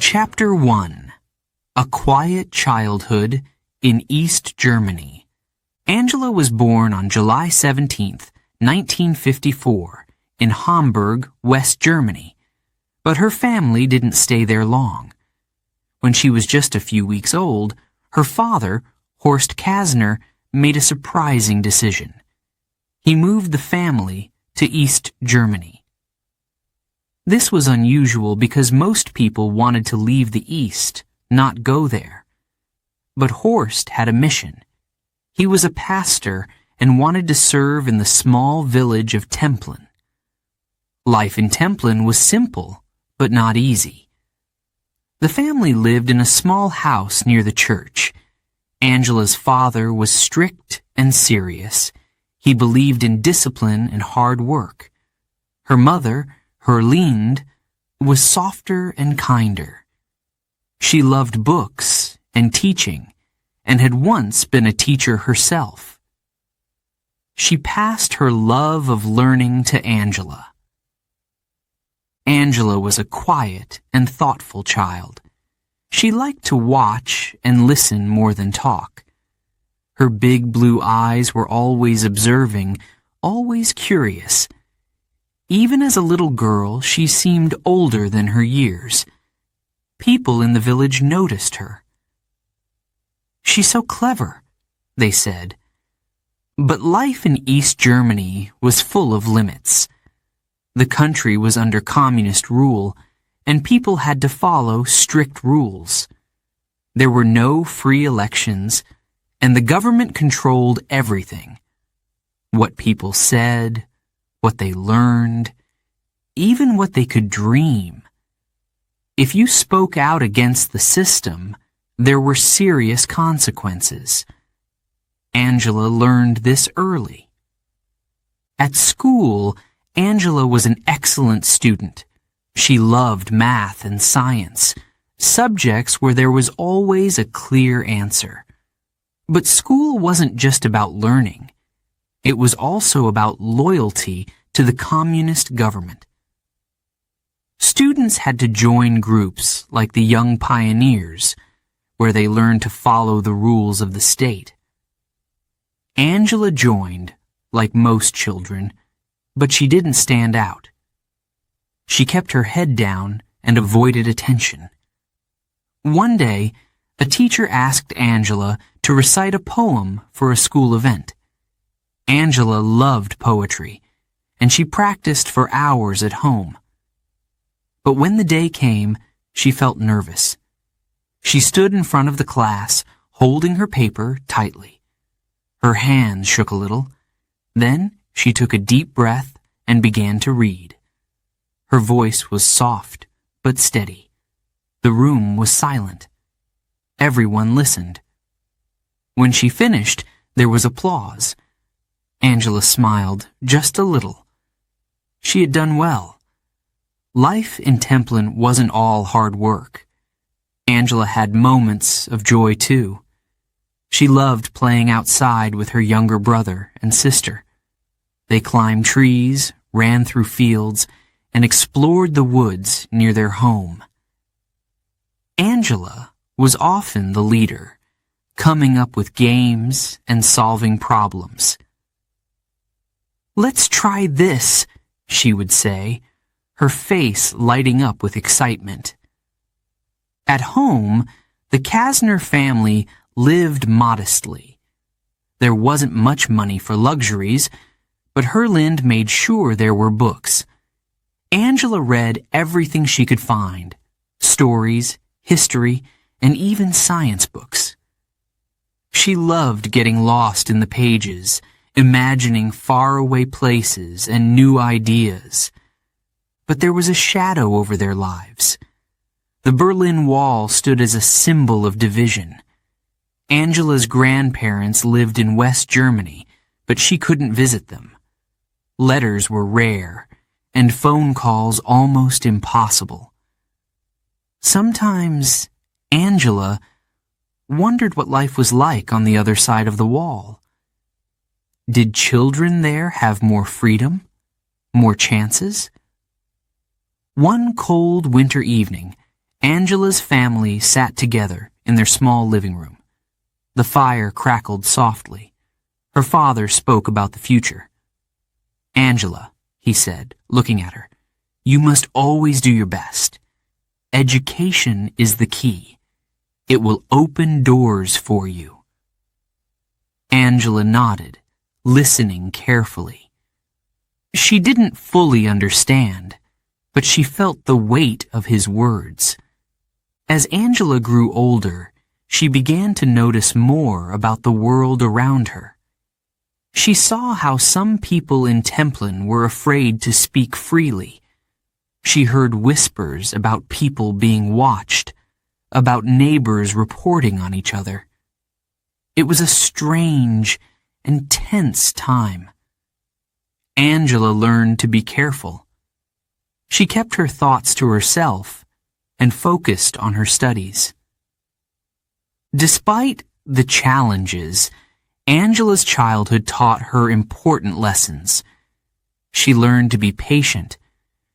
Chapter 1. A Quiet Childhood in East Germany. Angela was born on July 17, 1954, in Hamburg, West Germany, but her family didn't stay there long. When she was just a few weeks old, her father, Horst Kasner, made a surprising decision. He moved the family to East Germany. This was unusual because most people wanted to leave the East, not go there. But Horst had a mission. He was a pastor and wanted to serve in the small village of Templin. Life in Templin was simple, but not easy. The family lived in a small house near the church. Angela's father was strict and serious. He believed in discipline and hard work. Her mother, Herlinde, was softer and kinder. She loved books and teaching, and had once been a teacher herself. She passed her love of learning to Angela. Angela was a quiet and thoughtful child. She liked to watch and listen more than talk. Her big blue eyes were always observing, always curious. Even as a little girl, she seemed older than her years. People in the village noticed her. "She's so clever," they said. But life in East Germany was full of limits. The country was under communist rule, and people had to follow strict rules. There were no free elections, and the government controlled everything. What people said, what they learned, even what they could dream. If you spoke out against the system, there were serious consequences. Angela learned this early. At school, Angela was an excellent student. She loved math and science, subjects where there was always a clear answer. But school wasn't just about learning. It was also about loyalty to the communist government. Students had to join groups like the Young Pioneers, where they learned to follow the rules of the state. Angela joined, like most children, but she didn't stand out. She kept her head down and avoided attention. One day, a teacher asked Angela to recite a poem for a school event. Angela loved poetry, and she practiced for hours at home. But when the day came, she felt nervous. She stood in front of the class, holding her paper tightly. Her hands shook a little. Then she took a deep breath and began to read. Her voice was soft but steady. The room was silent. Everyone listened. When she finished, there was applause. Angela smiled just a little. She had done well. Life in Templin wasn't all hard work. Angela had moments of joy too. She loved playing outside with her younger brother and sister. They climbed trees, ran through fields, and explored the woods near their home. Angela was often the leader, coming up with games and solving problems. "Let's try this," she would say, her face lighting up with excitement. At home, the Kasner family lived modestly. There wasn't much money for luxuries, but Herlinde made sure there were books. Angela read everything she could find: stories, history, and even science books. She loved getting lost in the pages, imagining faraway places and new ideas. But there was a shadow over their lives. The Berlin Wall stood as a symbol of division. Angela's grandparents lived in West Germany, but she couldn't visit them. Letters were rare, and phone calls almost impossible. Sometimes Angela wondered what life was like on the other side of the wall. Did children there have more freedom? More chances? One cold winter evening, Angela's family sat together in their small living room. The fire crackled softly. Her father spoke about the future. "Angela," he said, looking at her, "you must always do your best. Education is the key. It will open doors for you." Angela nodded, listening carefully. She didn't fully understand, but she felt the weight of his words. As Angela grew older, she began to notice more about the world around her. She saw how some people in Templin were afraid to speak freely. She heard whispers about people being watched, about neighbors reporting on each other. It was a strange and tense time. Angela learned to be careful. She kept her thoughts to herself and focused on her studies. Despite the challenges, Angela's childhood taught her important lessons. She learned to be patient.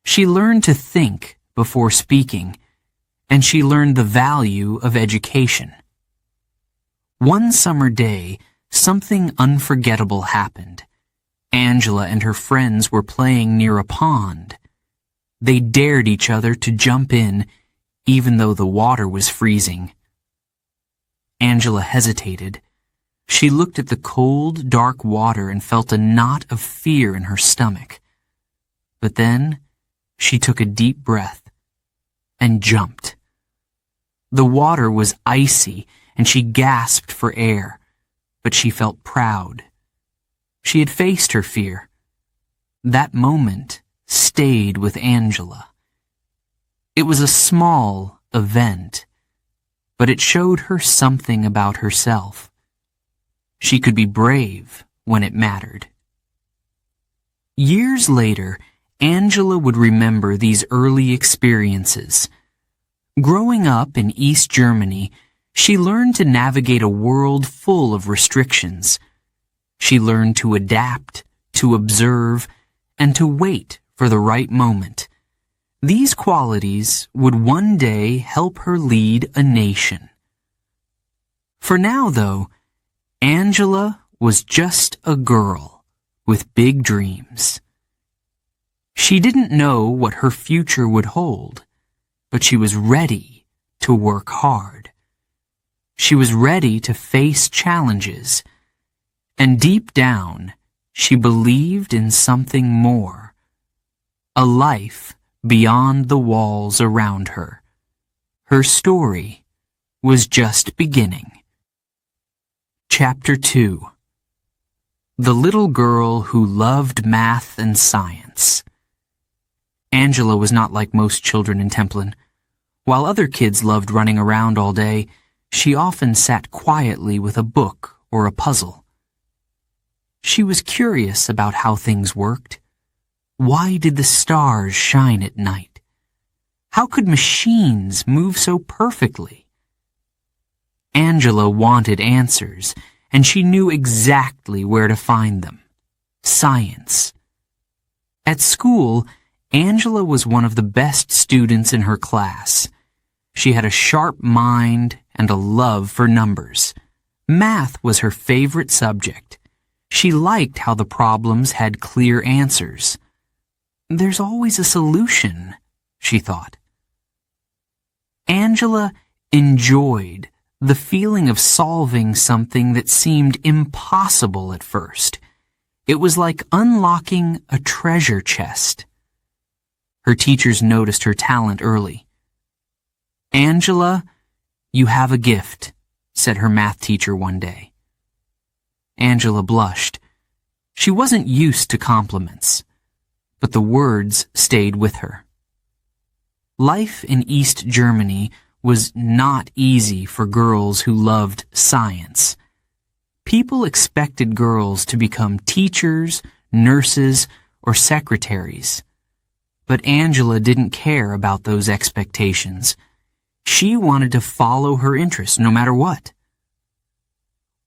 She learned to think before speaking, and she learned the value of education. One summer day, something unforgettable happened. Angela and her friends were playing near a pond. They dared each other to jump in, even though the water was freezing. Angela hesitated. She looked at the cold, dark water and felt a knot of fear in her stomach. But then, she took a deep breath and jumped. The water was icy, and she gasped for air, but she felt proud. She had faced her fear. That moment stayed with Angela. It was a small event, but it showed her something about herself. She could be brave when it mattered. Years later, Angela would remember these early experiences. Growing up in East Germany, she learned to navigate a world full of restrictions. She learned to adapt, to observe, and to wait for the right moment. These qualities would one day help her lead a nation. For now, though, Angela was just a girl with big dreams. She didn't know what her future would hold, but she was ready to work hard. She was ready to face challenges, and deep down, she believed in something more, a life beyond the walls around her. Her story was just beginning. Chapter 2. The Little Girl Who Loved Math and Science. Angela was not like most children in Templin. While other kids loved running around all day, she often sat quietly with a book or a puzzle. She was curious about how things worked. Why did the stars shine at night? How could machines move so perfectly? Angela wanted answers, and she knew exactly where to find them. Science. At school, Angela was one of the best students in her class. She had a sharp mind and a love for numbers. Math was her favorite subject. She liked how the problems had clear answers. There's always a solution, she thought. Angela enjoyed the feeling of solving something that seemed impossible at first. It was like unlocking a treasure chest. Her teachers noticed her talent early. "Angela, you have a gift," said her math teacher one day. Angela blushed. She wasn't used to compliments, but the words stayed with her. Life in East Germany was not easy for girls who loved science. People expected girls to become teachers, nurses, or secretaries. But Angela didn't care about those expectations. She wanted to follow her interests no matter what.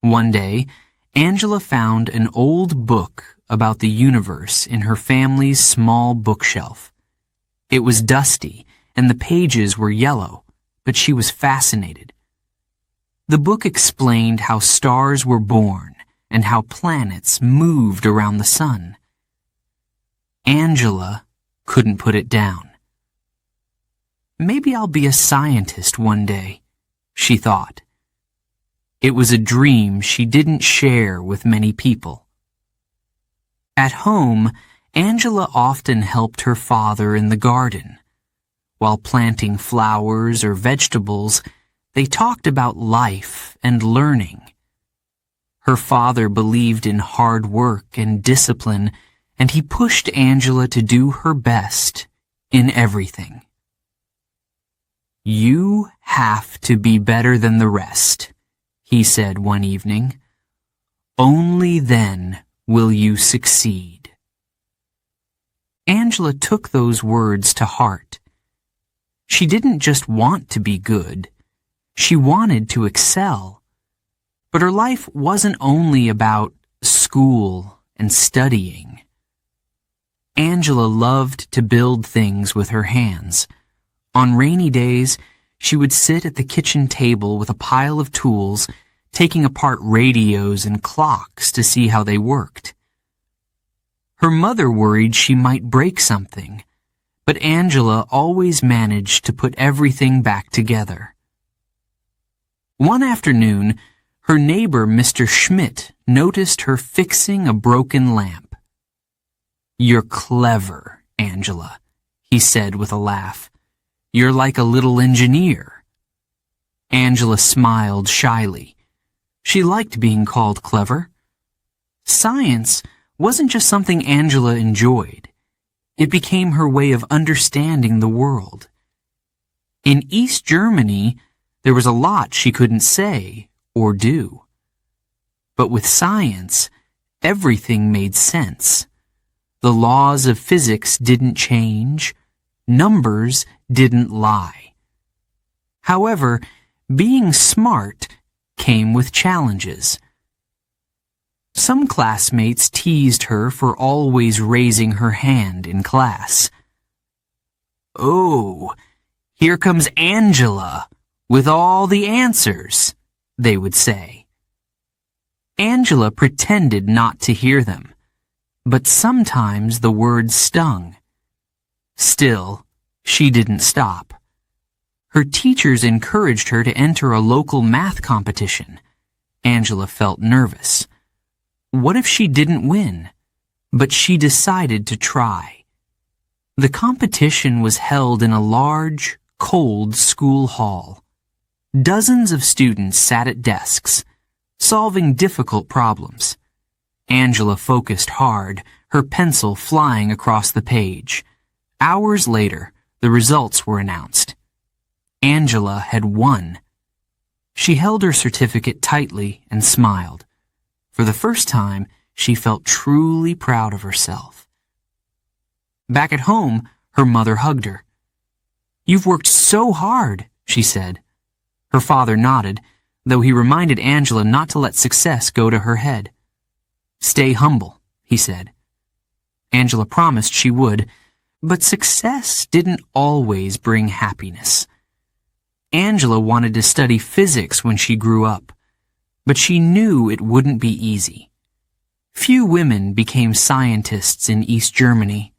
One day, Angela found an old book about the universe in her family's small bookshelf. It was dusty, and the pages were yellow. but she was fascinated. The book explained how stars were born and how planets moved around the sun. Angela couldn't put it down. Maybe I'll be a scientist one day, she thought. It was a dream she didn't share with many people. At home, Angela often helped her father in the garden. While planting flowers or vegetables, they talked about life and learning. Her father believed in hard work and discipline, and he pushed Angela to do her best in everything. "You have to be better than the rest," he said one evening. "Only then will you succeed." Angela took those words to heart. She didn't just want to be good. She wanted to excel. But her life wasn't only about school and studying. Angela loved to build things with her hands. On rainy days, she would sit at the kitchen table with a pile of tools, taking apart radios and clocks to see how they worked. Her mother worried she might break something, but Angela always managed to put everything back together. One afternoon, her neighbor, Mr. Schmidt, noticed her fixing a broken lamp. "You're clever, Angela," he said with a laugh. "You're like a little engineer." Angela smiled shyly. She liked being called clever. Science wasn't just something Angela enjoyed. It became her way of understanding the world. In East Germany, there was a lot she couldn't say or do. But with science, everything made sense. The laws of physics didn't change. Numbers didn't lie. However, being smart came with challenges. Some classmates teased her for always raising her hand in class. "Oh, here comes Angela with all the answers," they would say. Angela pretended not to hear them, but sometimes the words stung. Still, she didn't stop. Her teachers encouraged her to enter a local math competition. Angela felt nervous. What if she didn't win? But she decided to try. The competition was held in a large, cold school hall. Dozens of students sat at desks, solving difficult problems. Angela focused hard, her pencil flying across the page. Hours later, the results were announced. Angela had won. She held her certificate tightly and smiled. For the first time, she felt truly proud of herself. Back at home, her mother hugged her. "You've worked so hard," she said. Her father nodded, though he reminded Angela not to let success go to her head. "Stay humble," he said. Angela promised she would, but success didn't always bring happiness. Angela wanted to study physics when she grew up, but she knew it wouldn't be easy. Few women became scientists in East Germany.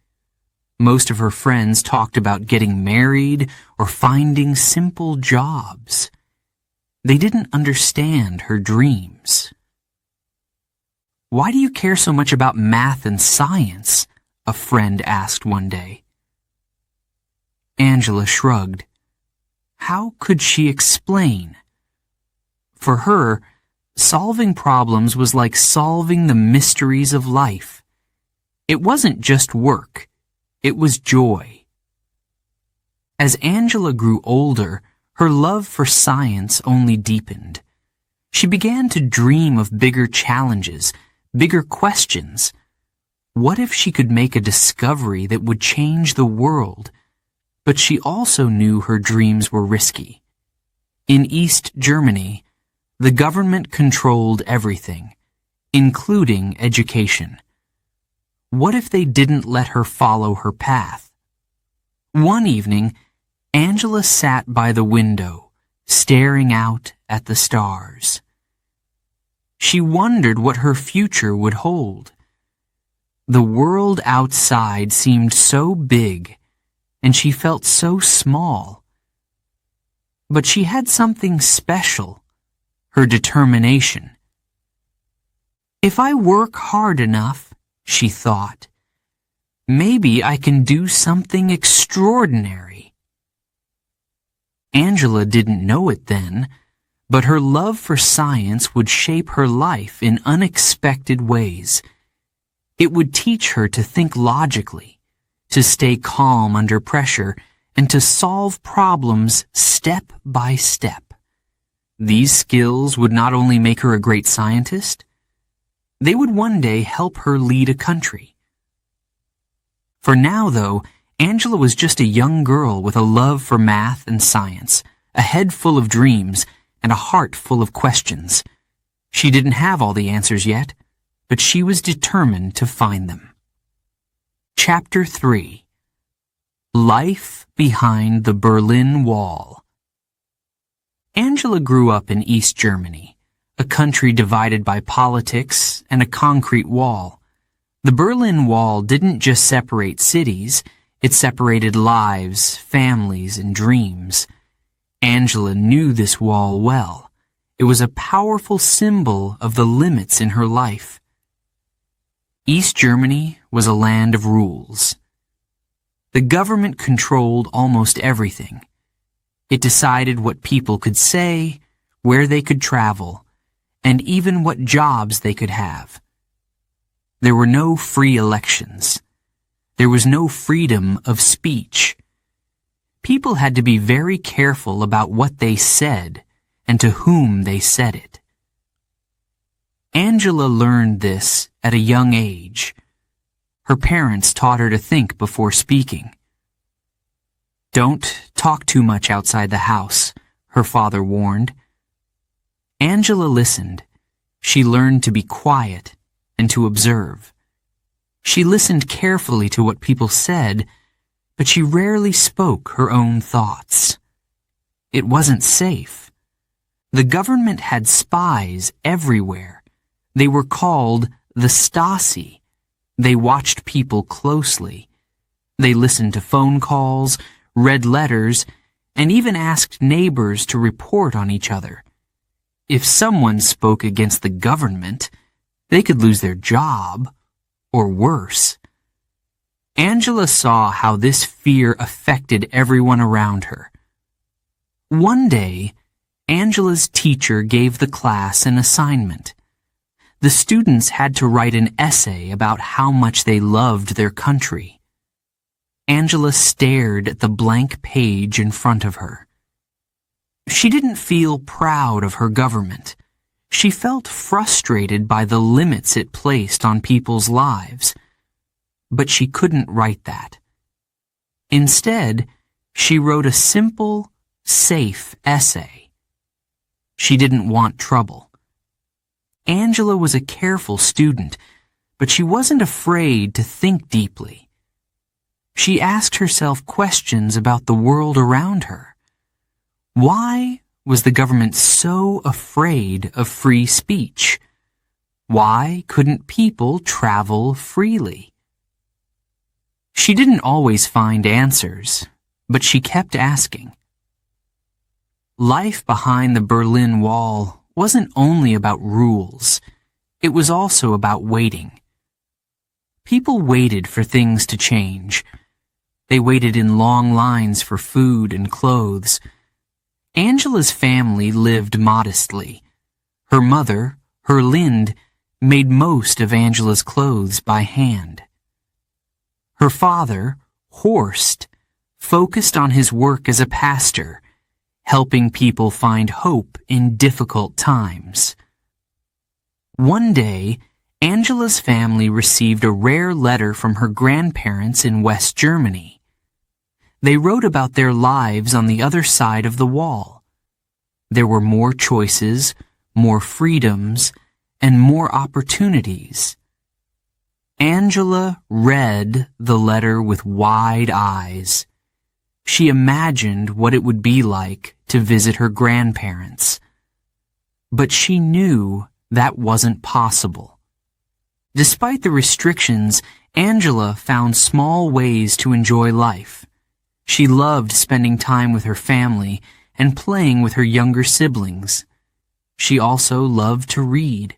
Most of her friends talked about getting married or finding simple jobs. They didn't understand her dreams. "Why do you care so much about math and science?" a friend asked one day. Angela shrugged. How could she explain? For her, solving problems was like solving the mysteries of life. It wasn't just work, it was joy. As Angela grew older, her love for science only deepened. She began to dream of bigger challenges, bigger questions. What if she could make a discovery that would change the world? But she also knew her dreams were risky. In East Germany, the government controlled everything, including education. What if they didn't let her follow her path? One evening, Angela sat by the window, staring out at the stars. She wondered what her future would hold. The world outside seemed so big, and she felt so small. But she had something special, her determination. If I work hard enough, she thought, maybe I can do something extraordinary. Angela didn't know it then, but her love for science would shape her life in unexpected ways. It would teach her to think logically, to stay calm under pressure, and to solve problems step by step. These skills would not only make her a great scientist, they would one day help her lead a country. For now, though, Angela was just a young girl with a love for math and science, a head full of dreams, and a heart full of questions. She didn't have all the answers yet, but she was determined to find them. Chapter 3. Life Behind the Berlin Wall. Angela grew up in East Germany, a country divided by politics and a concrete wall. The Berlin Wall didn't just separate cities, it separated lives, families, and dreams. Angela knew this wall well. It was a powerful symbol of the limits in her life. East Germany was a land of rules. The government controlled almost everything. It decided what people could say, where they could travel, and even what jobs they could have. There were no free elections. There was no freedom of speech. People had to be very careful about what they said and to whom they said it. Angela learned this at a young age. Her parents taught her to think before speaking. "Don't talk too much outside the house," her father warned. Angela listened. She learned to be quiet and to observe. She listened carefully to what people said, but she rarely spoke her own thoughts. It wasn't safe. The government had spies everywhere. They were called the Stasi. They watched people closely. They listened to phone calls, read letters, and even asked neighbors to report on each other. If someone spoke against the government, they could lose their job, or worse. Angela saw how this fear affected everyone around her. One day, Angela's teacher gave the class an assignment. The students had to write an essay about how much they loved their country. Angela stared at the blank page in front of her. She didn't feel proud of her government. She felt frustrated by the limits it placed on people's lives. But she couldn't write that. Instead, she wrote a simple, safe essay. She didn't want trouble. Angela was a careful student, but she wasn't afraid to think deeply. She asked herself questions about the world around her. Why was the government so afraid of free speech? Why couldn't people travel freely? She didn't always find answers, but she kept asking. Life behind the Berlin Wall wasn't only about rules, it was also about waiting. People waited for things to change. They waited in long lines for food and clothes. Angela's family lived modestly. Her mother, Herlinde, made most of Angela's clothes by hand. Her father, Horst, focused on his work as a pastor, helping people find hope in difficult times. One day, Angela's family received a rare letter from her grandparents in West Germany. They wrote about their lives on the other side of the wall. There were more choices, more freedoms, and more opportunities. Angela read the letter with wide eyes. She imagined what it would be like to visit her grandparents. But she knew that wasn't possible. Despite the restrictions, Angela found small ways to enjoy life. She loved spending time with her family and playing with her younger siblings. She also loved to read.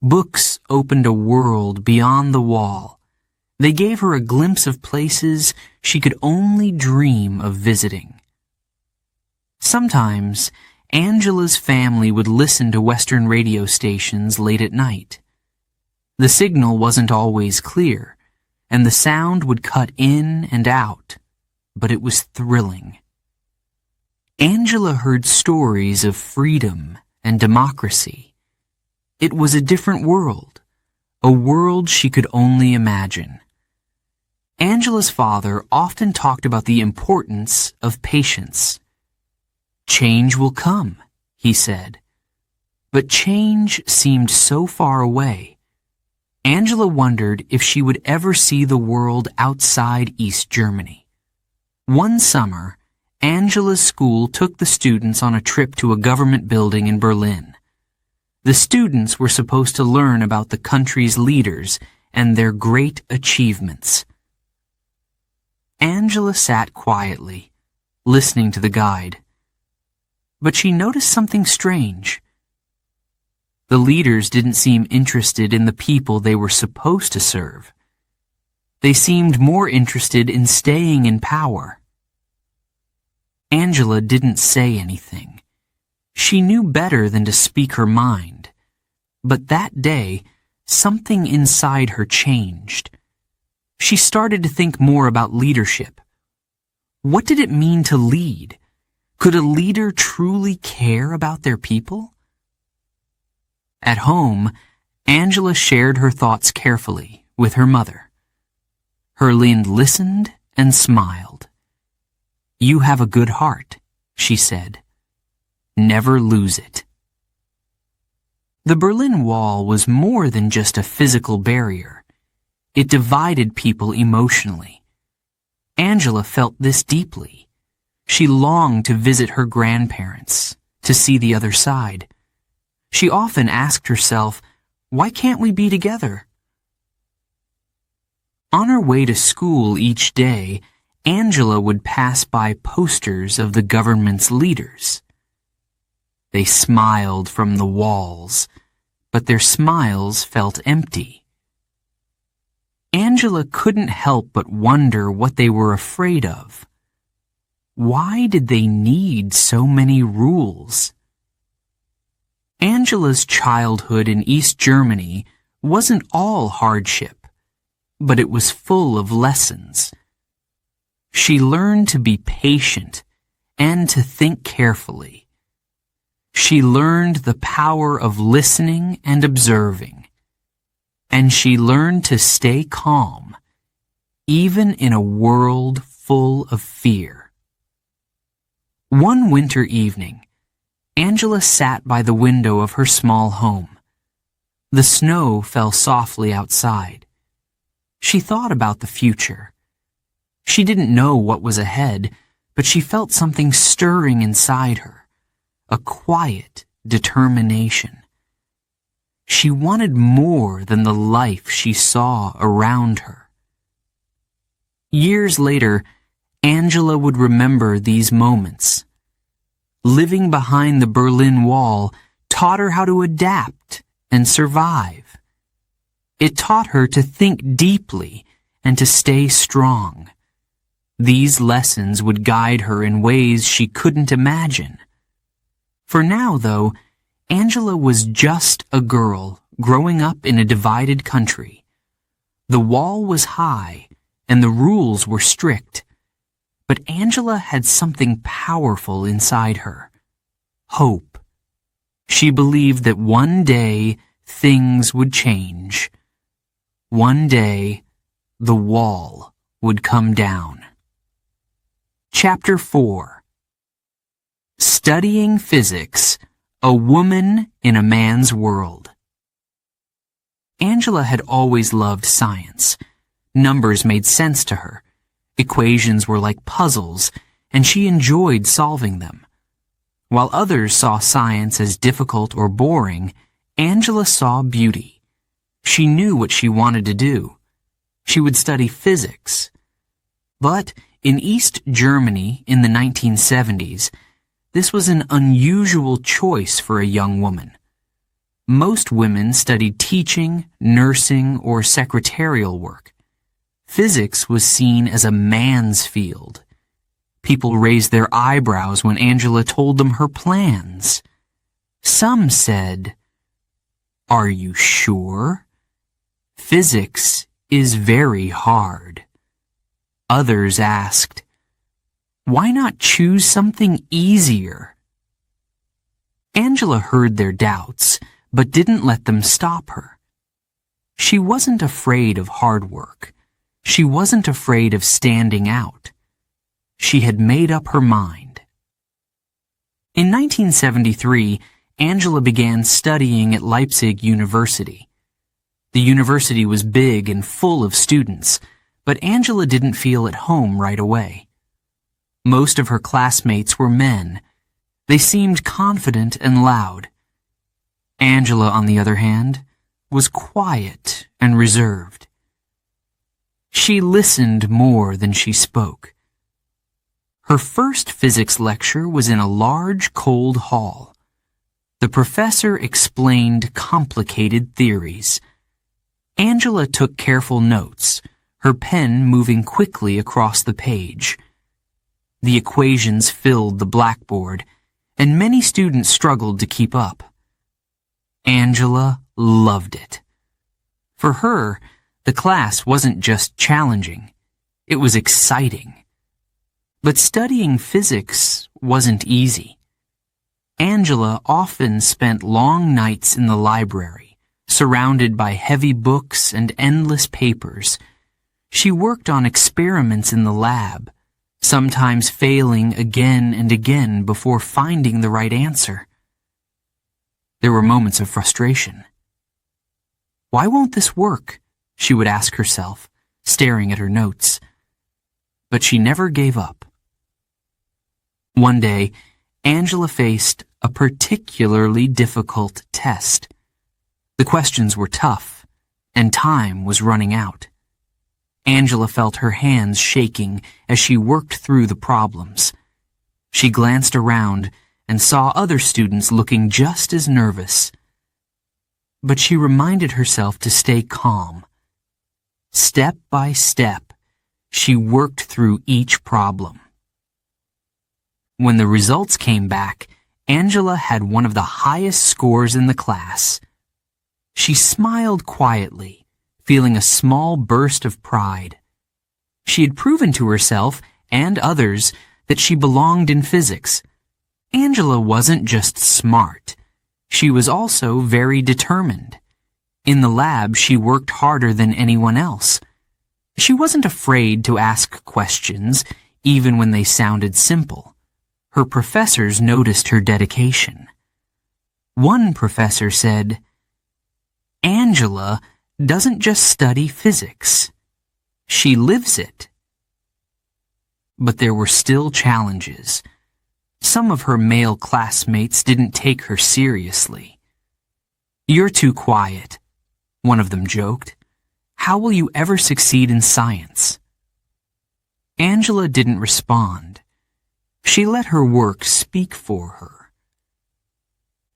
Books opened a world beyond the wall. They gave her a glimpse of places she could only dream of visiting. Sometimes, Angela's family would listen to Western radio stations late at night. The signal wasn't always clear, and the sound would cut in and out, but it was thrilling. Angela heard stories of freedom and democracy. It was a different world, a world she could only imagine. Angela's father often talked about the importance of patience. Change will come, he said. But change seemed so far away. Angela wondered if she would ever see the world outside East Germany. One summer, Angela's school took the students on a trip to a government building in Berlin. The students were supposed to learn about the country's leaders and their great achievements. Angela sat quietly, listening to the guide. But she noticed something strange. The leaders didn't seem interested in the people they were supposed to serve. They seemed more interested in staying in power. Angela didn't say anything. She knew better than to speak her mind. But that day, something inside her changed. She started to think more about leadership. What did it mean to lead? Could a leader truly care about their people? At home, Angela shared her thoughts carefully with her mother. Herlind listened and smiled. "You have a good heart," she said. "Never lose it." The Berlin Wall was more than just a physical barrier. It divided people emotionally. Angela felt this deeply. She longed to visit her grandparents, to see the other side. She often asked herself, why can't we be together? On her way to school each day, Angela would pass by posters of the government's leaders. They smiled from the walls, but their smiles felt empty. Angela couldn't help but wonder what they were afraid of. Why did they need so many rules? Angela's childhood in East Germany wasn't all hardship, but it was full of lessons. She learned to be patient and to think carefully. She learned the power of listening and observing. And she learned to stay calm, even in a world full of fear. One winter evening, Angela sat by the window of her small home. The snow fell softly outside. She thought about the future. She didn't know what was ahead, but she felt something stirring inside her, a quiet determination. She wanted more than the life she saw around her. Years later, Angela would remember these moments. Living behind the Berlin Wall taught her how to adapt and survive. It taught her to think deeply and to stay strong. These lessons would guide her in ways she couldn't imagine. For now, though, Angela was just a girl growing up in a divided country. The wall was high and the rules were strict, but Angela had something powerful inside her. Hope. She believed that one day things would change. One day the wall would come down. Chapter 4. Studying Physics. A woman in a man's world. Angela had always loved science. Numbers made sense to her. Equations were like puzzles, and she enjoyed solving them. While others saw science as difficult or boring, Angela saw beauty. She knew what she wanted to do. She would study physics. But in East Germany in the 1970s, this was an unusual choice for a young woman. Most women studied teaching, nursing, or secretarial work. Physics was seen as a man's field. People raised their eyebrows when Angela told them her plans. Some said, "Are you sure? Physics is very hard." Others asked, "Why not choose something easier?" Angela heard their doubts, but didn't let them stop her. She wasn't afraid of hard work. She wasn't afraid of standing out. She had made up her mind. In 1973, Angela began studying at Leipzig University. The university was big and full of students, but Angela didn't feel at home right away. Most of her classmates were men. They seemed confident and loud. Angela, on the other hand, was quiet and reserved. She listened more than she spoke. Her first physics lecture was in a large, cold hall. The professor explained complicated theories. Angela took careful notes, her pen moving quickly across the page. The equations filled the blackboard, and many students struggled to keep up. Angela loved it. For her, the class wasn't just challenging, it was exciting. But studying physics wasn't easy. Angela often spent long nights in the library, surrounded by heavy books and endless papers. She worked on experiments in the lab, sometimes failing again and again before finding the right answer. There were moments of frustration. Why won't this work? She would ask herself, staring at her notes. But she never gave up. One day, Angela faced a particularly difficult test. The questions were tough, and time was running out. Angela felt her hands shaking as she worked through the problems. She glanced around and saw other students looking just as nervous. But she reminded herself to stay calm. Step by step, she worked through each problem. When the results came back, Angela had one of the highest scores in the class. She smiled quietly, feeling a small burst of pride. She had proven to herself and others that she belonged in physics. Angela wasn't just smart. She was also very determined. In the lab, she worked harder than anyone else. She wasn't afraid to ask questions, even when they sounded simple. Her professors noticed her dedication. One professor said, "Angela doesn't just study physics. She lives it." But there were still challenges. Some of her male classmates didn't take her seriously. "You're too quiet," one of them joked. "How will you ever succeed in science?" Angela didn't respond. She let her work speak for her.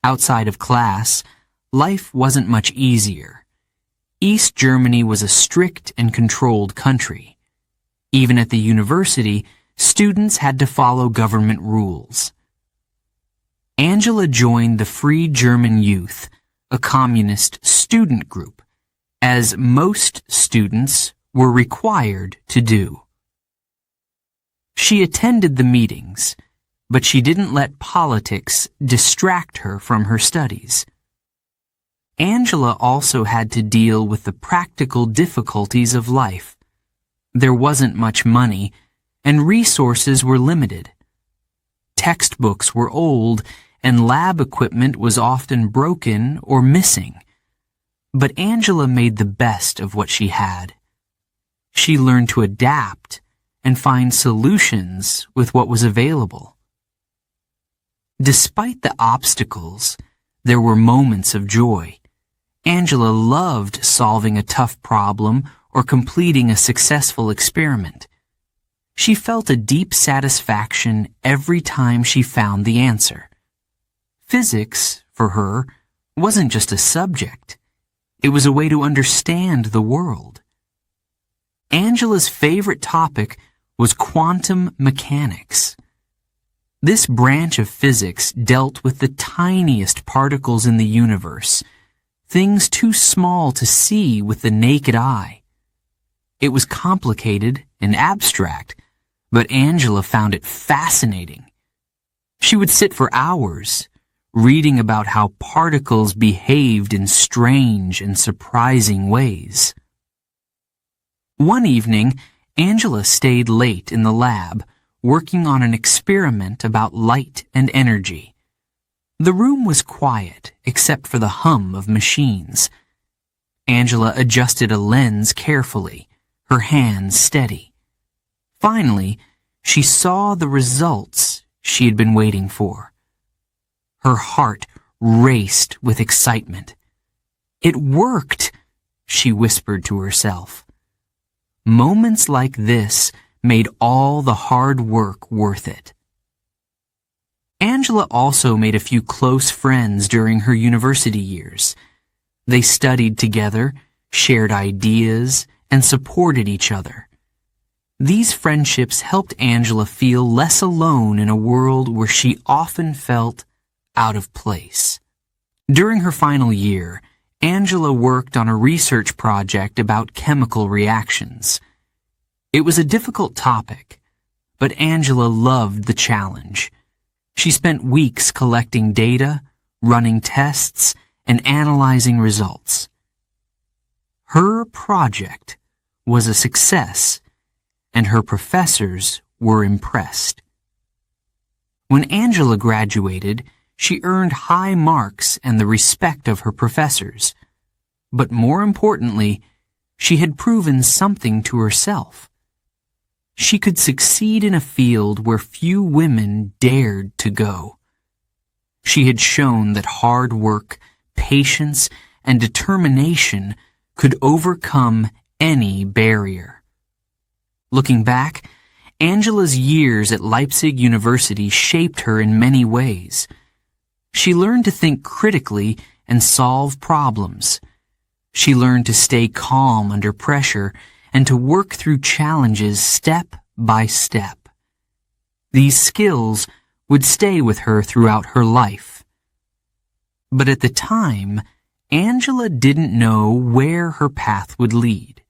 Outside of class, life wasn't much easier. East Germany was a strict and controlled country. Even at the university, students had to follow government rules. Angela joined the Free German Youth, a communist student group, as most students were required to do. She attended the meetings, but she didn't let politics distract her from her studies. Angela also had to deal with the practical difficulties of life. There wasn't much money, and resources were limited. Textbooks were old, and lab equipment was often broken or missing. But Angela made the best of what she had. She learned to adapt and find solutions with what was available. Despite the obstacles, there were moments of joy. Angela loved solving a tough problem or completing a successful experiment. She felt a deep satisfaction every time she found the answer. Physics, for her, wasn't just a subject. It was a way to understand the world. Angela's favorite topic was quantum mechanics. This branch of physics dealt with the tiniest particles in the universe, things too small to see with the naked eye. It was complicated and abstract, but Angela found it fascinating. She would sit for hours, reading about how particles behaved in strange and surprising ways. One evening, Angela stayed late in the lab, working on an experiment about light and energy. The room was quiet, except for the hum of machines. Angela adjusted a lens carefully, her hands steady. Finally, she saw the results she had been waiting for. Her heart raced with excitement. "It worked," she whispered to herself. Moments like this made all the hard work worth it. Angela also made a few close friends during her university years. They studied together, shared ideas, and supported each other. These friendships helped Angela feel less alone in a world where she often felt out of place. During her final year, Angela worked on a research project about chemical reactions. It was a difficult topic, but Angela loved the challenge. She spent weeks collecting data, running tests, and analyzing results. Her project was a success, and her professors were impressed. When Angela graduated, she earned high marks and the respect of her professors. But more importantly, she had proven something to herself. She could succeed in a field where few women dared to go. She had shown that hard work, patience, and determination could overcome any barrier. Looking back, Angela's years at Leipzig University shaped her in many ways. She learned to think critically and solve problems. She learned to stay calm under pressure and to work through challenges step by step. These skills would stay with her throughout her life. But at the time, Angela didn't know where her path would lead.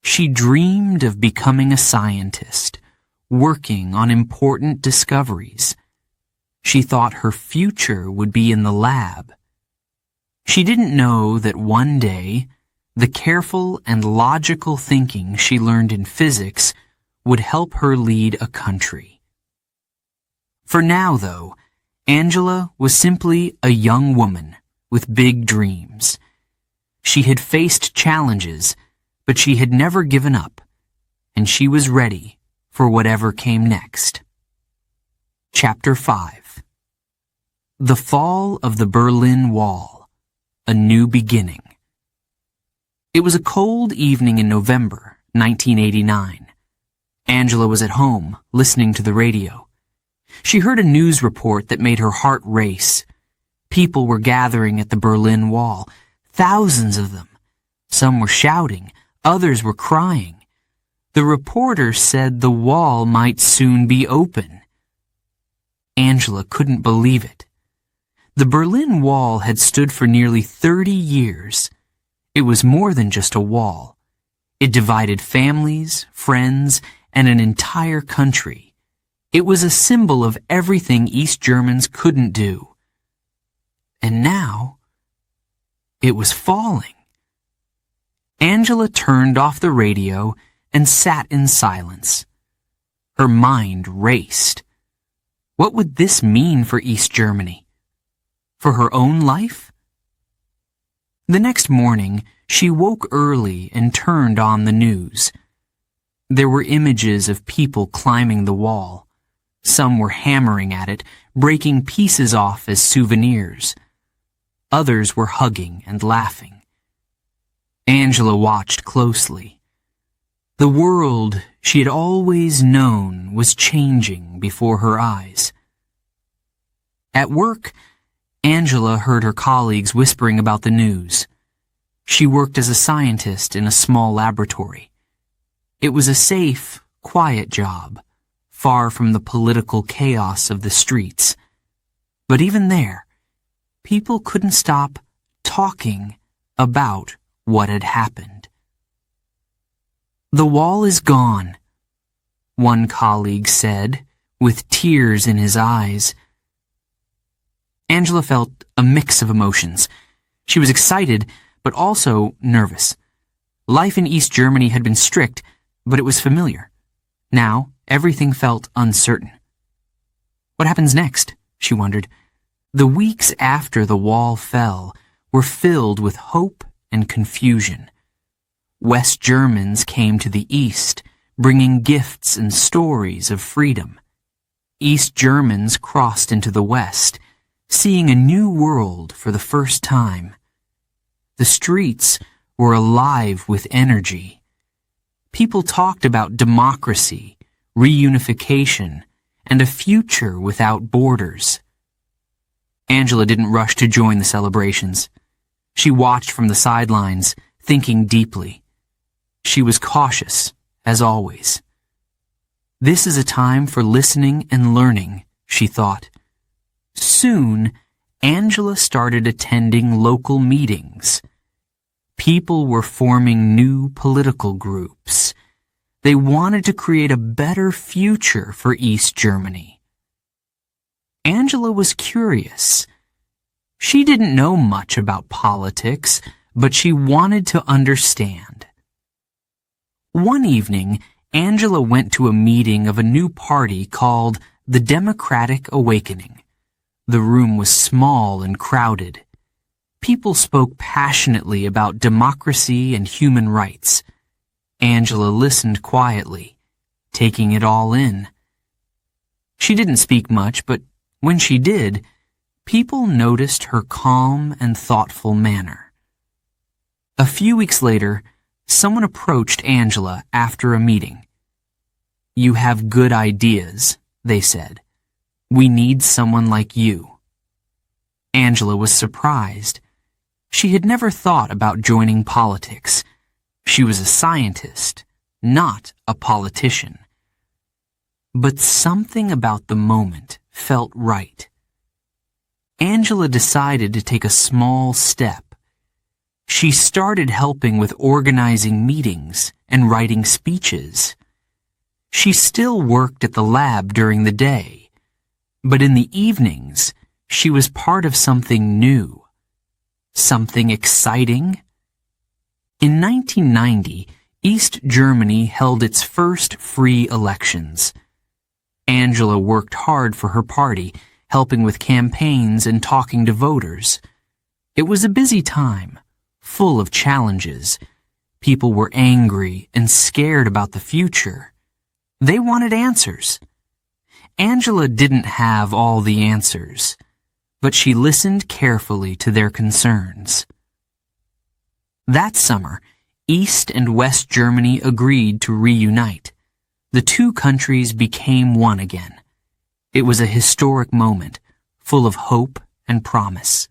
She dreamed of becoming a scientist, working on important discoveries. She thought her future would be in the lab. She didn't know that one day, the careful and logical thinking she learned in physics would help her lead a country. For now, though, Angela was simply a young woman with big dreams. She had faced challenges, but she had never given up, and she was ready for whatever came next. Chapter 5. The Fall of the Berlin Wall, a New Beginning. It was a cold evening in November 1989. Angela was at home, listening to the radio. She heard a news report that made her heart race. People were gathering at the Berlin Wall, thousands of them. Some were shouting, others were crying. The reporter said the wall might soon be open. Angela couldn't believe it. The Berlin Wall had stood for nearly 30 years. It was more than just a wall. It divided families, friends, and an entire country. It was a symbol of everything East Germans couldn't do. And now, it was falling. Angela turned off the radio and sat in silence. Her mind raced. What would this mean for East Germany? For her own life? The next morning, she woke early and turned on the news. There were images of people climbing the wall. Some were hammering at it, breaking pieces off as souvenirs. Others were hugging and laughing. Angela watched closely. The world she had always known was changing before her eyes. At work, Angela heard her colleagues whispering about the news. She worked as a scientist in a small laboratory. It was a safe, quiet job, far from the political chaos of the streets. But even there, people couldn't stop talking about what had happened. "The wall is gone," one colleague said, with tears in his eyes. Angela felt a mix of emotions. She was excited, but also nervous. Life in East Germany had been strict, but it was familiar. Now, everything felt uncertain. What happens next? She wondered. The weeks after the wall fell were filled with hope and confusion. West Germans came to the East, bringing gifts and stories of freedom. East Germans crossed into the West, seeing a new world for the first time. The streets were alive with energy. People talked about democracy, reunification, and a future without borders. Angela didn't rush to join the celebrations. She watched from the sidelines, thinking deeply. She was cautious, as always. This is a time for listening and learning, she thought. Soon, Angela started attending local meetings. People were forming new political groups. They wanted to create a better future for East Germany. Angela was curious. She didn't know much about politics, but she wanted to understand. One evening, Angela went to a meeting of a new party called the Democratic Awakening. The room was small and crowded. People spoke passionately about democracy and human rights. Angela listened quietly, taking it all in. She didn't speak much, but when she did, people noticed her calm and thoughtful manner. A few weeks later, someone approached Angela after a meeting. "You have good ideas," they said. "We need someone like you." Angela was surprised. She had never thought about joining politics. She was a scientist, not a politician. But something about the moment felt right. Angela decided to take a small step. She started helping with organizing meetings and writing speeches. She still worked at the lab during the day, but in the evenings, she was part of something new. Something exciting? In 1990, East Germany held its first free elections. Angela worked hard for her party, helping with campaigns and talking to voters. It was a busy time, full of challenges. People were angry and scared about the future. They wanted answers. Angela didn't have all the answers, but she listened carefully to their concerns. That summer, East and West Germany agreed to reunite. The two countries became one again. It was a historic moment, full of hope and promise.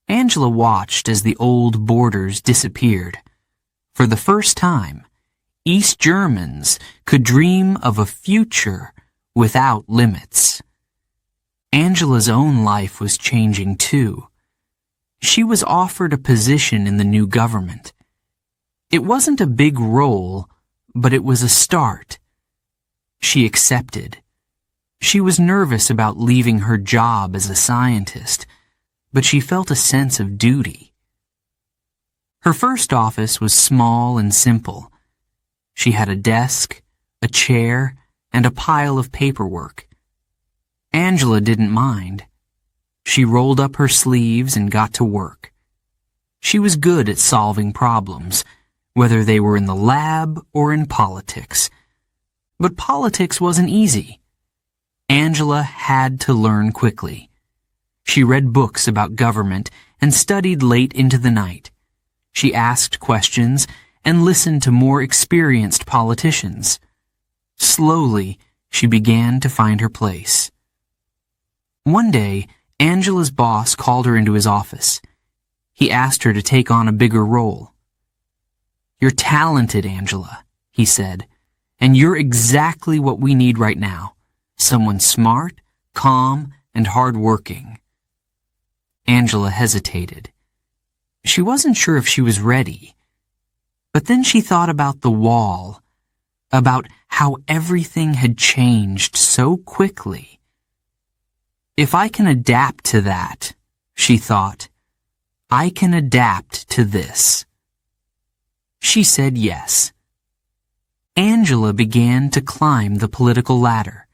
Angela watched as the old borders disappeared. For the first time, East Germans could dream of a future without limits. Angela's own life was changing too. She was offered a position in the new government. It wasn't a big role, but it was a start. She accepted. She was nervous about leaving her job as a scientist, but she felt a sense of duty. Her first office was small and simple. She had a desk, a chair, and a pile of paperwork. Angela didn't mind. She rolled up her sleeves and got to work. She was good at solving problems, whether they were in the lab or in politics. But politics wasn't easy. Angela had to learn quickly. She read books about government and studied late into the night. She asked questions and listened to more experienced politicians. Slowly, she began to find her place. One day, Angela's boss called her into his office. He asked her to take on a bigger role. "You're talented, Angela," he said, "and you're exactly what we need right now. Someone smart, calm, and hard-working." Angela hesitated. She wasn't sure if she was ready. But then she thought about the wall, about how everything had changed so quickly. "If I can adapt to that," she thought, "I can adapt to this." She said yes. Angela began to climb the political ladder.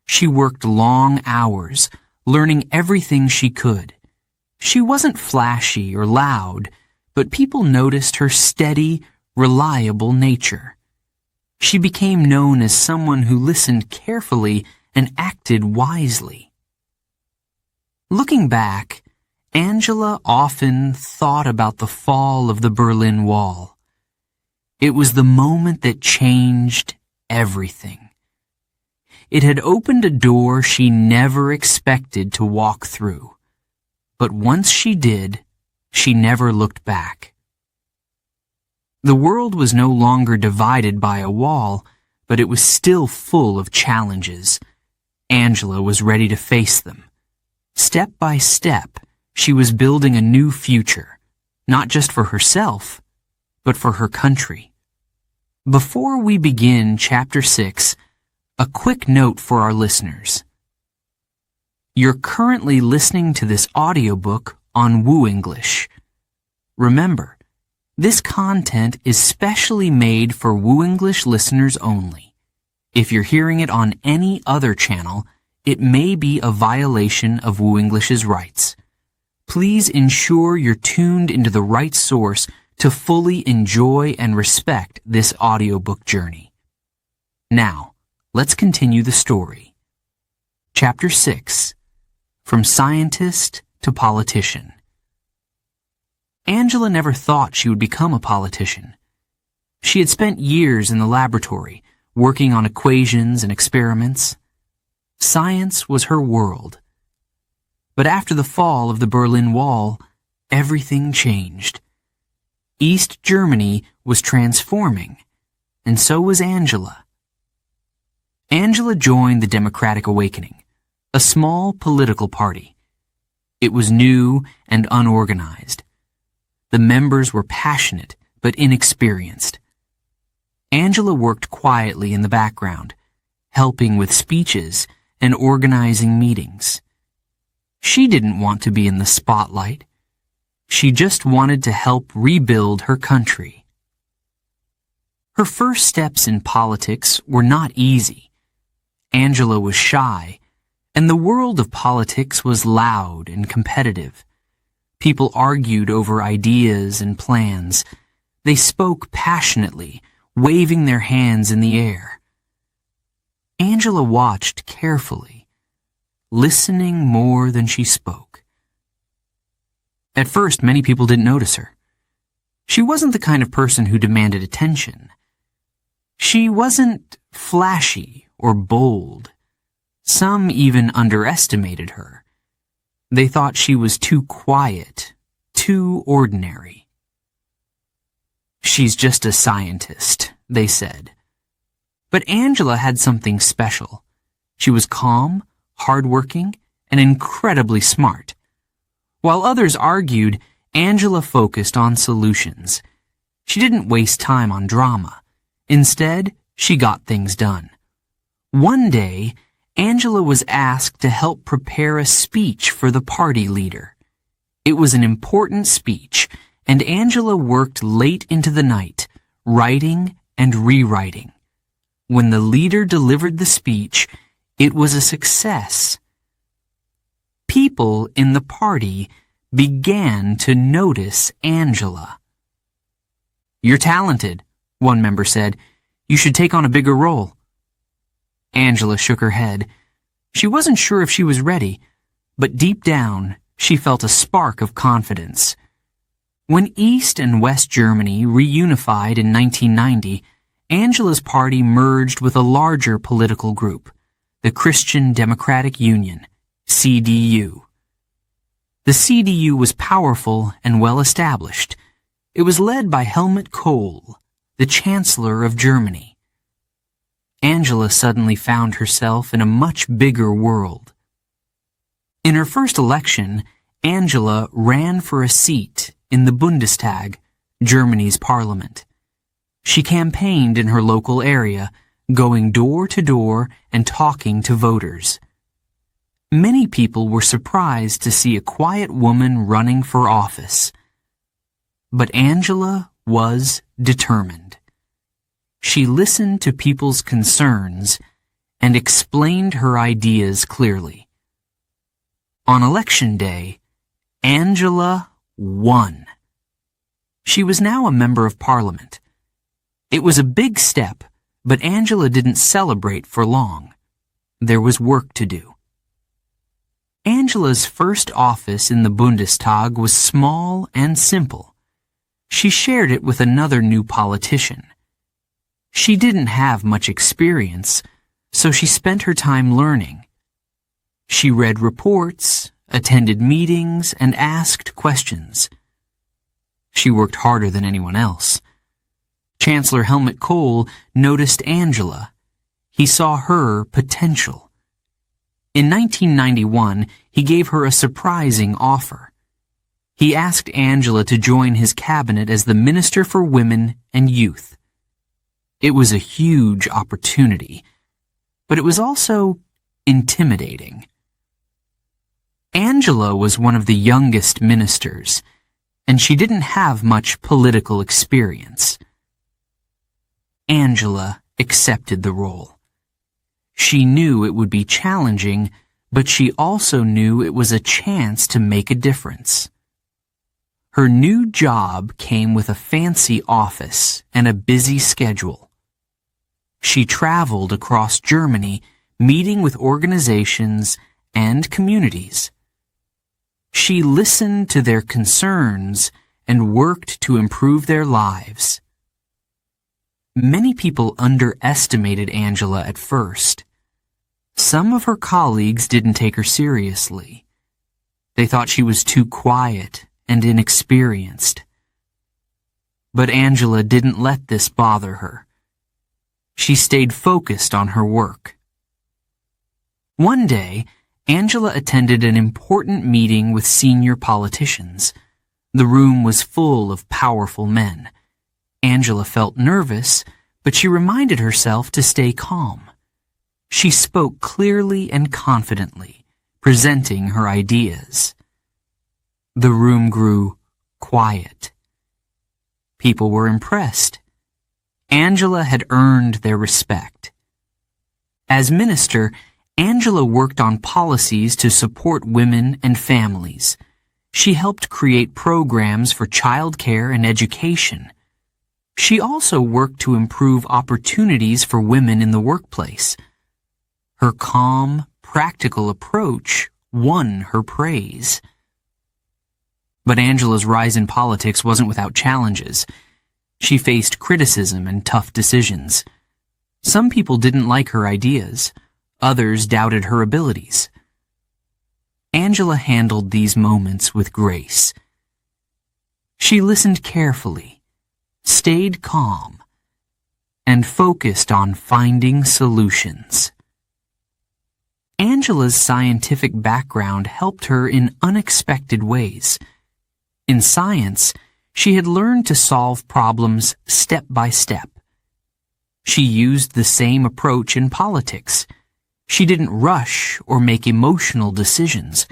She worked long hours, learning everything she could. She wasn't flashy or loud, but people noticed her steady, reliable nature. She became known as someone who listened carefully and acted wisely. Looking back, Angela often thought about the fall of the Berlin Wall. It was the moment that changed everything. It had opened a door she never expected to walk through. But once she did, she never looked back. The world was no longer divided by a wall, but it was still full of challenges. Angela was ready to face them. Step by step, she was building a new future, not just for herself, but for her country. Before we begin Chapter 6, a quick note for our listeners. You're currently listening to this audiobook on Woo English. Remember, this content is specially made for Woo English listeners only. If you're hearing it on any other channel, it may be a violation of Woo English's rights. Please ensure you're tuned into the right source to fully enjoy and respect this audiobook journey. Now, let's continue the story. Chapter 6. From Scientist to Politician. Angela never thought she would become a politician. She had spent years in the laboratory, working on equations and experiments. Science was her world. But after the fall of the Berlin Wall, everything changed. East Germany was transforming, and so was Angela. Angela joined the Democratic Awakening, a small political party. It was new and unorganized. The members were passionate but inexperienced. Angela worked quietly in the background, helping with speeches and organizing meetings. She didn't want to be in the spotlight. She just wanted to help rebuild her country. Her first steps in politics were not easy. Angela was shy, and the world of politics was loud and competitive. People argued over ideas and plans. They spoke passionately, waving their hands in the air. Angela watched carefully, listening more than she spoke. At first, many people didn't notice her. She wasn't the kind of person who demanded attention. She wasn't flashy or bold. Some even underestimated her. They thought she was too quiet, too ordinary. "She's just a scientist," they said. But Angela had something special. She was calm, hardworking, and incredibly smart. While others argued, Angela focused on solutions. She didn't waste time on drama. Instead, she got things done. One day, Angela was asked to help prepare a speech for the party leader. It was an important speech, and Angela worked late into the night, writing and rewriting. When the leader delivered the speech, it was a success. People in the party began to notice Angela. "You're talented," one member said. "You should take on a bigger role." Angela shook her head. She wasn't sure if she was ready, but deep down, she felt a spark of confidence. When East and West Germany reunified in 1990, Angela's party merged with a larger political group, the Christian Democratic Union, CDU. The CDU was powerful and well established. It was led by Helmut Kohl, the Chancellor of Germany. Angela suddenly found herself in a much bigger world. In her first election, Angela ran for a seat in the Bundestag, Germany's parliament. She campaigned in her local area, going door to door and talking to voters. Many people were surprised to see a quiet woman running for office. But Angela was determined. She listened to people's concerns and explained her ideas clearly. On election day, Angela won. She was now a member of parliament. It was a big step, but Angela didn't celebrate for long. There was work to do. Angela's first office in the Bundestag was small and simple. She shared it with another new politician. She didn't have much experience, so she spent her time learning. She read reports, attended meetings, and asked questions. She worked harder than anyone else. Chancellor Helmut Kohl noticed Angela. He saw her potential. In 1991, he gave her a surprising offer. He asked Angela to join his cabinet as the Minister for Women and Youth. It was a huge opportunity, but it was also intimidating. Angela was one of the youngest ministers, and she didn't have much political experience. Angela accepted the role. She knew it would be challenging, but she also knew it was a chance to make a difference. Her new job came with a fancy office and a busy schedule. She traveled across Germany, meeting with organizations and communities. She listened to their concerns and worked to improve their lives. Many people underestimated Angela at first. Some of her colleagues didn't take her seriously. They thought she was too quiet and inexperienced. But Angela didn't let this bother her. She stayed focused on her work. One day, Angela attended an important meeting with senior politicians. The room was full of powerful men. Angela felt nervous, but she reminded herself to stay calm. She spoke clearly and confidently, presenting her ideas. The room grew quiet. People were impressed. Angela had earned their respect. As minister, Angela worked on policies to support women and families. She helped create programs for childcare and education. She also worked to improve opportunities for women in the workplace. Her calm, practical approach won her praise. But Angela's rise in politics wasn't without challenges. She faced criticism and tough decisions. Some people didn't like her ideas. Others doubted her abilities. Angela handled these moments with grace. She listened carefully, stayed calm, and focused on finding solutions. Angela's scientific background helped her in unexpected ways. In science, she had learned to solve problems step by step. She used the same approach in politics. She didn't rush or make emotional decisions.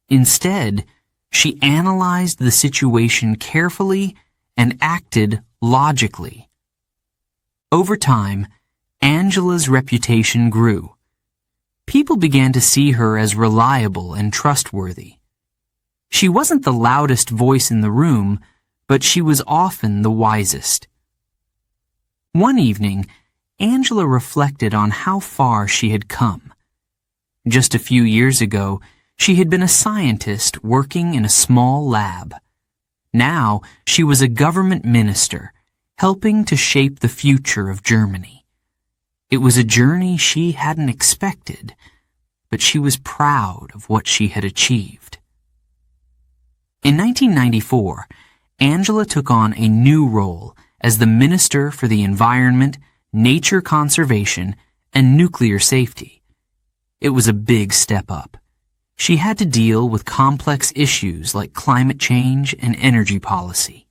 Instead, she analyzed the situation carefully and acted logically. Over time, Angela's reputation grew. People began to see her as reliable and trustworthy. She wasn't the loudest voice in the room, but she was often the wisest. One evening, Angela reflected on how far she had come. Just a few years ago, she had been a scientist working in a small lab. Now, she was a government minister, helping to shape the future of Germany. It was a journey she hadn't expected, but she was proud of what she had achieved. In 1994, Angela took on a new role as the Minister for the Environment, Nature Conservation, and Nuclear Safety. It was a big step up. She had to deal with complex issues like climate change and energy policy.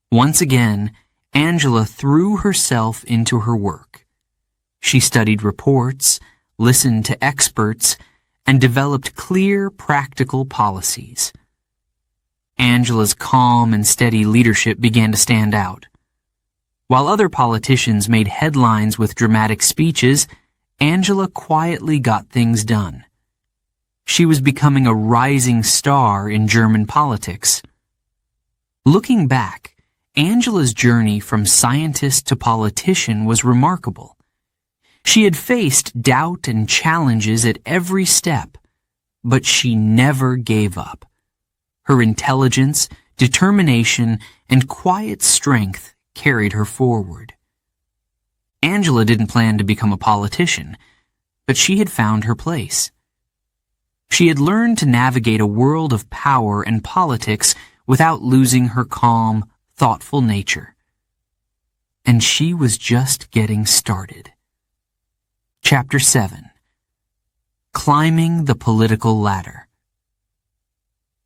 Once again, Angela threw herself into her work. She studied reports, listened to experts, and developed clear, practical policies. Angela's calm and steady leadership began to stand out. While other politicians made headlines with dramatic speeches, Angela quietly got things done. She was becoming a rising star in German politics. Looking back, Angela's journey from scientist to politician was remarkable. She had faced doubt and challenges at every step, but she never gave up. Her intelligence, determination, and quiet strength carried her forward. Angela didn't plan to become a politician, but she had found her place. She had learned to navigate a world of power and politics without losing her calm, thoughtful nature. And she was just getting started. Chapter 7. Climbing the Political Ladder.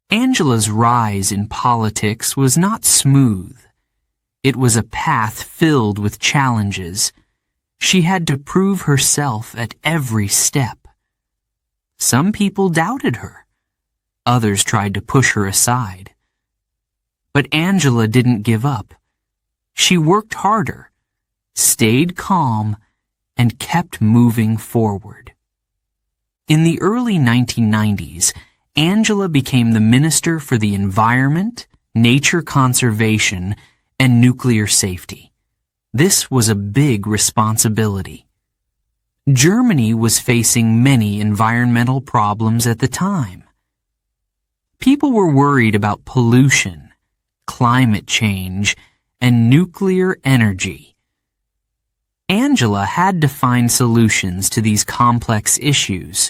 Angela's rise in politics was not smooth. It was a path filled with challenges. She had to prove herself at every step. Some people doubted her. Others tried to push her aside. But Angela didn't give up. She worked harder, stayed calm, and kept moving forward. In the early 1990s, Angela became the Minister for the Environment, Nature Conservation, and Nuclear Safety. This was a big responsibility. Germany was facing many environmental problems at the time. People were worried about pollution, climate change, and nuclear energy. Angela had to find solutions to these complex issues.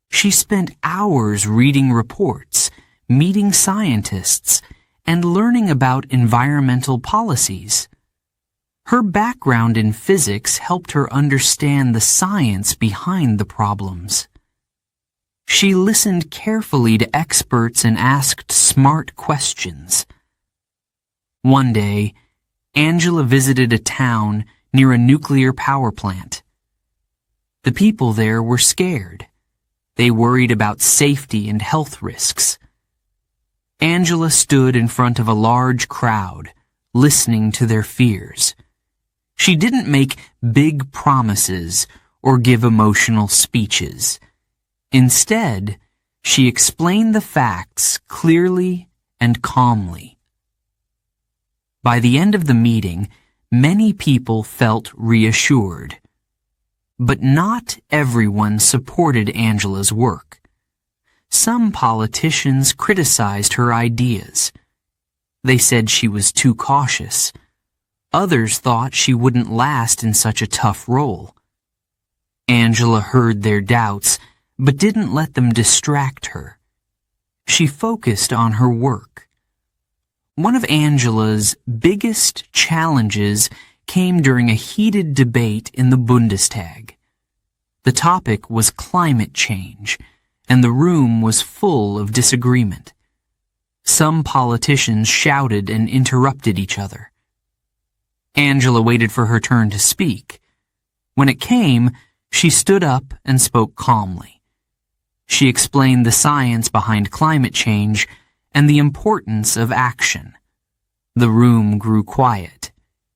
She spent hours reading reports, meeting scientists, and learning about environmental policies. Her background in physics helped her understand the science behind the problems. She listened carefully to experts and asked smart questions. One day, Angela visited a town near a nuclear power plant. The people there were scared. They worried about safety and health risks. Angela stood in front of a large crowd, listening to their fears. She didn't make big promises or give emotional speeches. Instead, she explained the facts clearly and calmly. By the end of the meeting, many people felt reassured. But not everyone supported Angela's work. Some politicians criticized her ideas. They said she was too cautious. Others thought she wouldn't last in such a tough role. Angela heard their doubts, but didn't let them distract her. She focused on her work. One of Angela's biggest challenges came during a heated debate in the Bundestag. The topic was climate change, and the room was full of disagreement. Some politicians shouted and interrupted each other. Angela waited for her turn to speak. When it came, she stood up and spoke calmly. She explained the science behind climate change and the importance of action. The room grew quiet.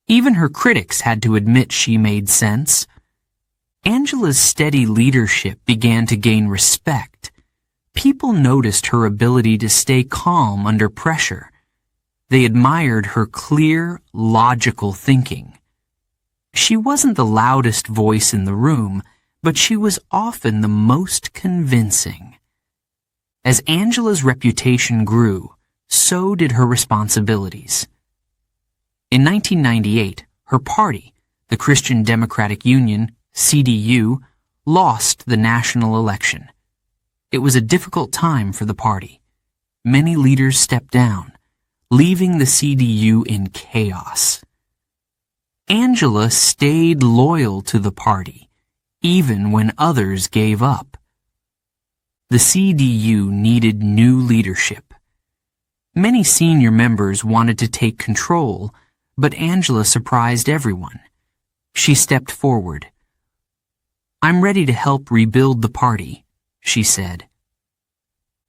Even her critics had to admit she made sense. Angela's steady leadership began to gain respect. People noticed her ability to stay calm under pressure. They admired her clear, logical thinking. She wasn't the loudest voice in the room, but she was often the most convincing. As Angela's reputation grew, so did her responsibilities. In 1998, her party, the Christian Democratic Union, CDU, lost the national election. It was a difficult time for the party. Many leaders stepped down, leaving the CDU in chaos. Angela stayed loyal to the party, even when others gave up. The CDU needed new leadership. Many senior members wanted to take control, but Angela surprised everyone. She stepped forward. "I'm ready to help rebuild the party," she said.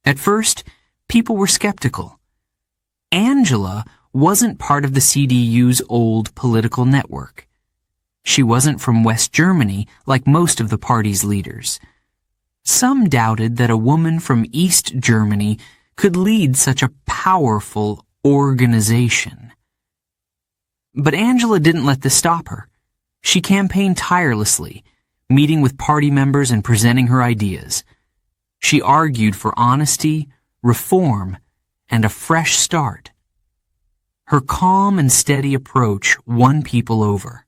At first, people were skeptical. Angela wasn't part of the CDU's old political network. She wasn't from West Germany like most of the party's leaders. Some doubted that a woman from East Germany could lead such a powerful organization. But Angela didn't let this stop her. She campaigned tirelessly, meeting with party members and presenting her ideas. She argued for honesty, reform, and a fresh start. Her calm and steady approach won people over.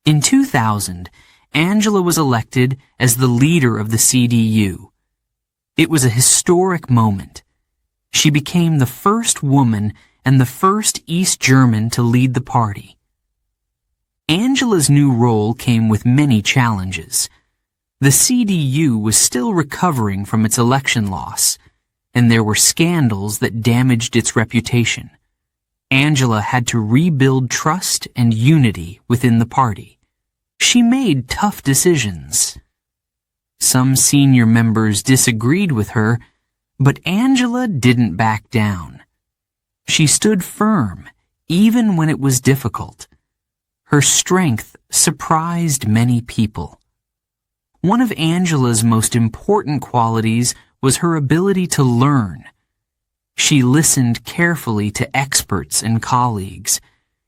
In 2000, Angela was elected as the leader of the CDU. It was a historic moment. She became the first woman and the first East German to lead the party. Angela's new role came with many challenges. The CDU was still recovering from its election loss, and there were scandals that damaged its reputation. Angela had to rebuild trust and unity within the party. She made tough decisions. Some senior members disagreed with her, but Angela didn't back down. She stood firm, even when it was difficult. Her strength surprised many people. One of Angela's most important qualities was her ability to learn. She listened carefully to experts and colleagues.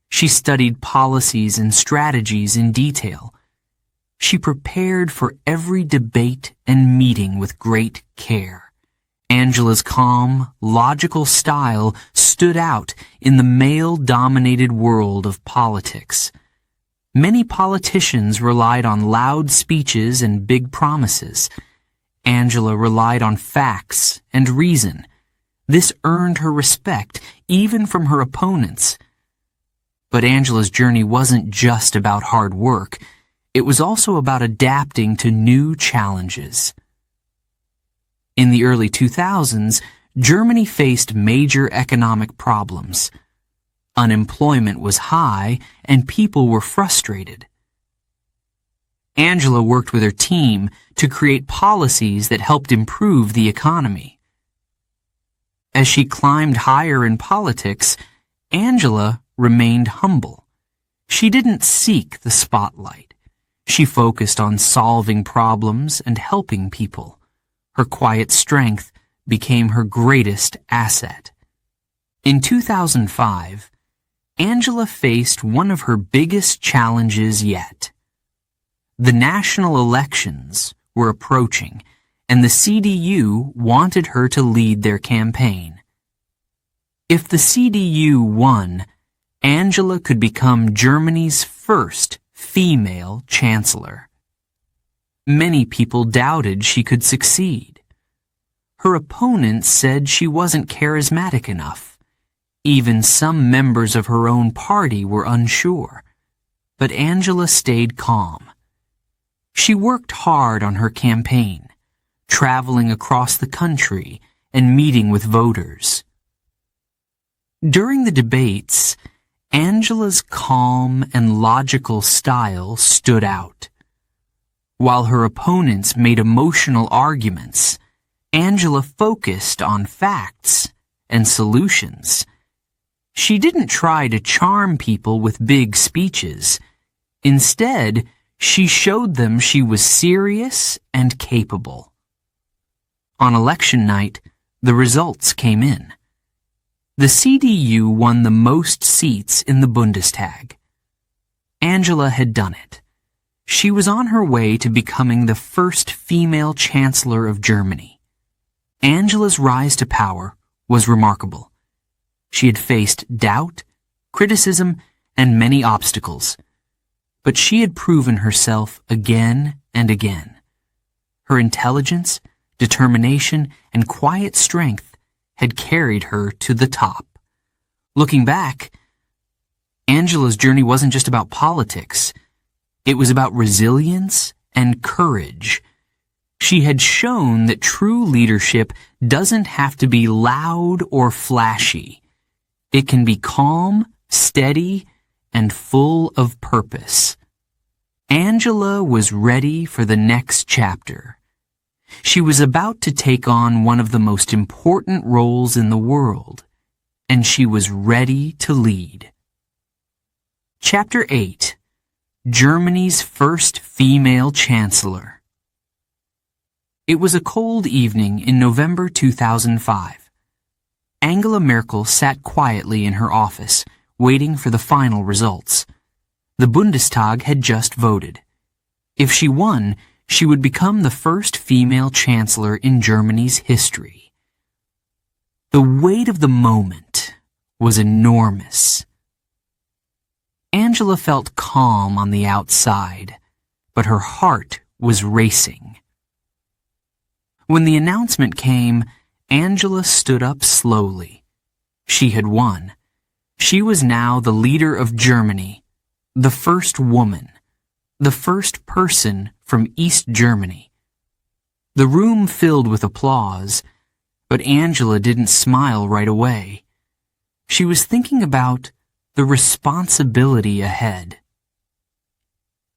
She studied policies and strategies in detail. She prepared for every debate and meeting with great care. Angela's calm, logical style stood out in the male-dominated world of politics. Many politicians relied on loud speeches and big promises. Angela relied on facts and reason. This earned her respect, even from her opponents. But Angela's journey wasn't just about hard work. It was also about adapting to new challenges. In the early 2000s, Germany faced major economic problems. Unemployment was high, and people were frustrated. Angela worked with her team to create policies that helped improve the economy. As she climbed higher in politics, Angela remained humble. She didn't seek the spotlight. She focused on solving problems and helping people. Her quiet strength became her greatest asset. In 2005, Angela faced one of her biggest challenges yet. The national elections were approaching, and the CDU wanted her to lead their campaign. If the CDU won, Angela could become Germany's first female chancellor. Many people doubted she could succeed. Her opponents said she wasn't charismatic enough. Even some members of her own party were unsure. But Angela stayed calm. She worked hard on her campaign, traveling across the country and meeting with voters. During the debates, Angela's calm and logical style stood out. While her opponents made emotional arguments, Angela focused on facts and solutions. She didn't try to charm people with big speeches. Instead, she showed them she was serious and capable. On election night, the results came in. The CDU won the most seats in the Bundestag. Angela had done it. She was on her way to becoming the first female Chancellor of Germany. Angela's rise to power was remarkable. She had faced doubt, criticism, and many obstacles. But she had proven herself again and again. Her intelligence, determination, and quiet strength had carried her to the top. Looking back, Angela's journey wasn't just about politics. It was about resilience and courage. She had shown that true leadership doesn't have to be loud or flashy. It can be calm, steady, and full of purpose. Angela was ready for the next chapter. She was about to take on one of the most important roles in the world, and she was ready to lead. Chapter 8. Germany's First Female Chancellor. It was a cold evening in November 2005. Angela Merkel sat quietly in her office, waiting for the final results. The Bundestag had just voted. If she won, she would become the first female chancellor in Germany's history. The weight of the moment was enormous. Angela felt calm on the outside, but her heart was racing. When the announcement came, Angela stood up slowly. She had won. She was now the leader of Germany, the first woman, the first person from East Germany. The room filled with applause, but Angela didn't smile right away. She was thinking about the responsibility ahead.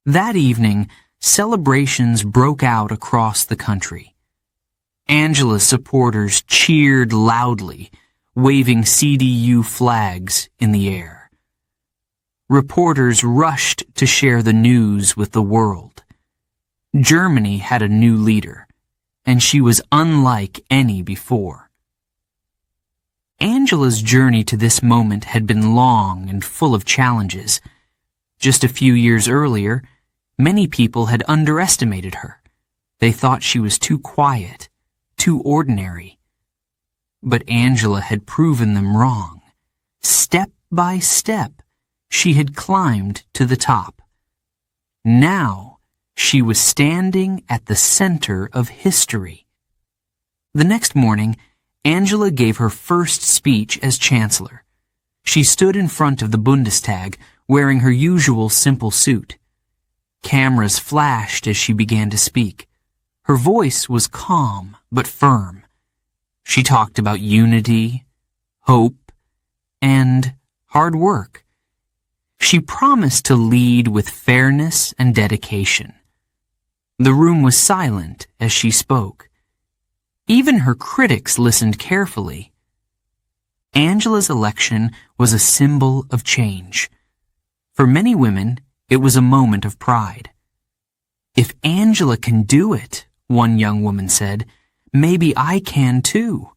That evening, celebrations broke out across the country. Angela's supporters cheered loudly, waving CDU flags in the air. Reporters rushed to share the news with the world. Germany had a new leader, and she was unlike any before. Angela's journey to this moment had been long and full of challenges. Just a few years earlier, many people had underestimated her. They thought she was too quiet, too ordinary. But Angela had proven them wrong. Step by step, she had climbed to the top. Now, she was standing at the center of history. The next morning, Angela gave her first speech as Chancellor. She stood in front of the Bundestag, wearing her usual simple suit. Cameras flashed as she began to speak. Her voice was calm but firm. She talked about unity, hope, and hard work. She promised to lead with fairness and dedication. The room was silent as she spoke. Even her critics listened carefully. Angela's election was a symbol of change. For many women, it was a moment of pride. "If Angela can do it," one young woman said, "maybe I can too."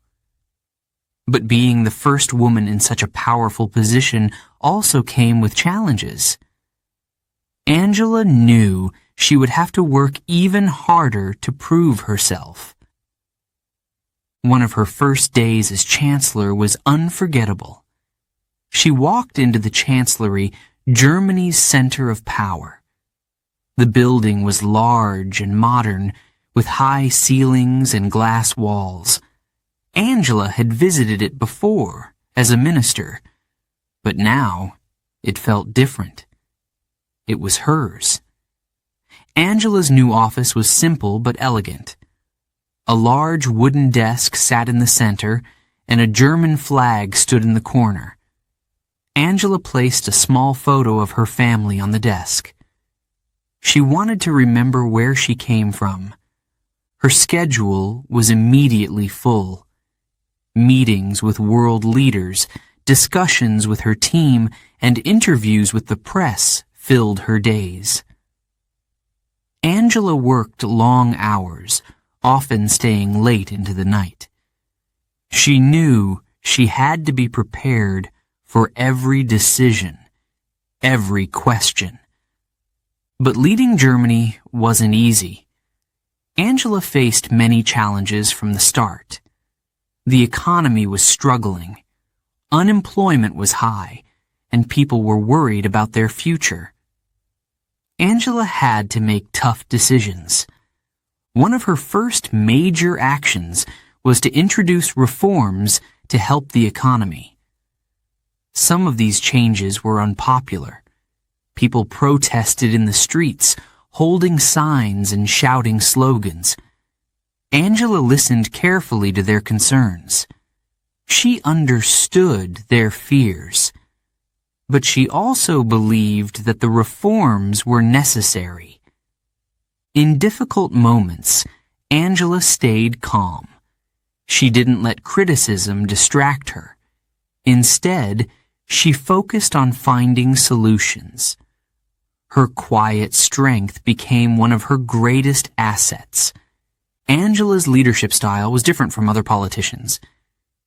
But being the first woman in such a powerful position also came with challenges. Angela knew she would have to work even harder to prove herself. One of her first days as Chancellor was unforgettable. She walked into the Chancellery, Germany's center of power. The building was large and modern, with high ceilings and glass walls. Angela had visited it before, as a minister, but now it felt different. It was hers. Angela's new office was simple but elegant. A large wooden desk sat in the center, and a German flag stood in the corner. Angela placed a small photo of her family on the desk. She wanted to remember where she came from. Her schedule was immediately full. Meetings with world leaders, discussions with her team, and interviews with the press filled her days. Angela worked long hours, often staying late into the night. She knew she had to be prepared for every decision, every question. But leading Germany wasn't easy. Angela faced many challenges from the start. The economy was struggling, unemployment was high, and people were worried about their future. Angela had to make tough decisions. One of her first major actions was to introduce reforms to help the economy. Some of these changes were unpopular. People protested in the streets, holding signs and shouting slogans. Angela listened carefully to their concerns. She understood their fears. But she also believed that the reforms were necessary. In difficult moments, Angela stayed calm. She didn't let criticism distract her. Instead, she focused on finding solutions. Her quiet strength became one of her greatest assets. Angela's leadership style was different from other politicians.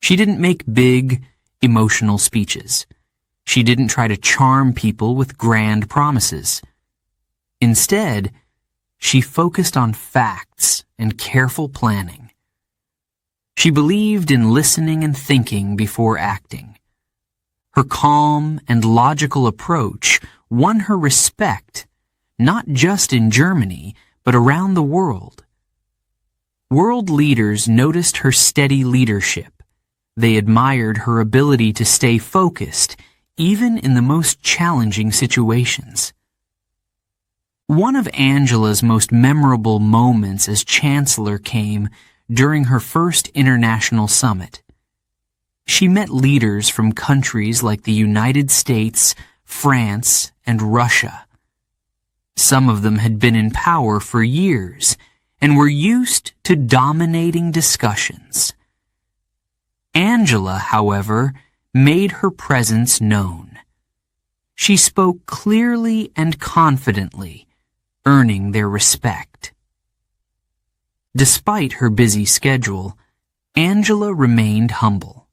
She didn't make big, emotional speeches. She didn't try to charm people with grand promises. Instead, she focused on facts and careful planning. She believed in listening and thinking before acting. Her calm and logical approach won her respect, not just in Germany, but around the world. World leaders noticed her steady leadership. They admired her ability to stay focused, even in the most challenging situations. One of Angela's most memorable moments as Chancellor came during her first international summit. She met leaders from countries like the United States, France, and Russia. Some of them had been in power for years and were used to dominating discussions. Angela, however, made her presence known. She spoke clearly and confidently, earning their respect. Despite her busy schedule, Angela remained humble.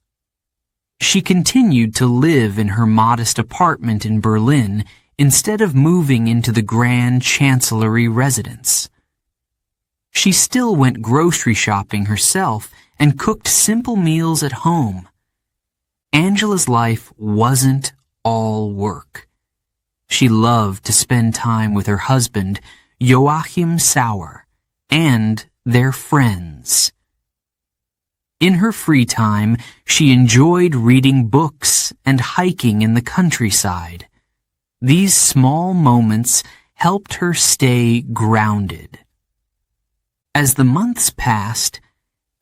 She continued to live in her modest apartment in Berlin instead of moving into the grand chancellery residence. She still went grocery shopping herself and cooked simple meals at home. Angela's life wasn't all work. She loved to spend time with her husband, Joachim Sauer, and their friends. In her free time, she enjoyed reading books and hiking in the countryside. These small moments helped her stay grounded. As the months passed,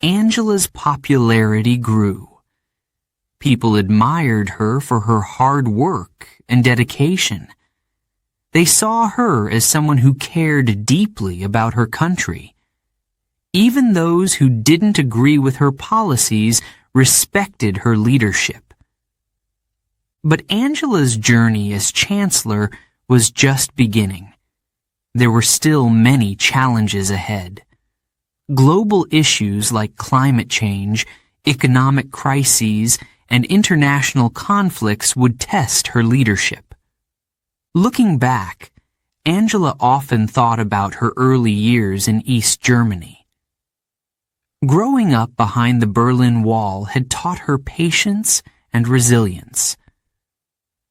Angela's popularity grew. People admired her for her hard work and dedication. They saw her as someone who cared deeply about her country. Even those who didn't agree with her policies respected her leadership. But Angela's journey as Chancellor was just beginning. There were still many challenges ahead. Global issues like climate change, economic crises, and international conflicts would test her leadership. Looking back, Angela often thought about her early years in East Germany. Growing up behind the Berlin Wall had taught her patience and resilience.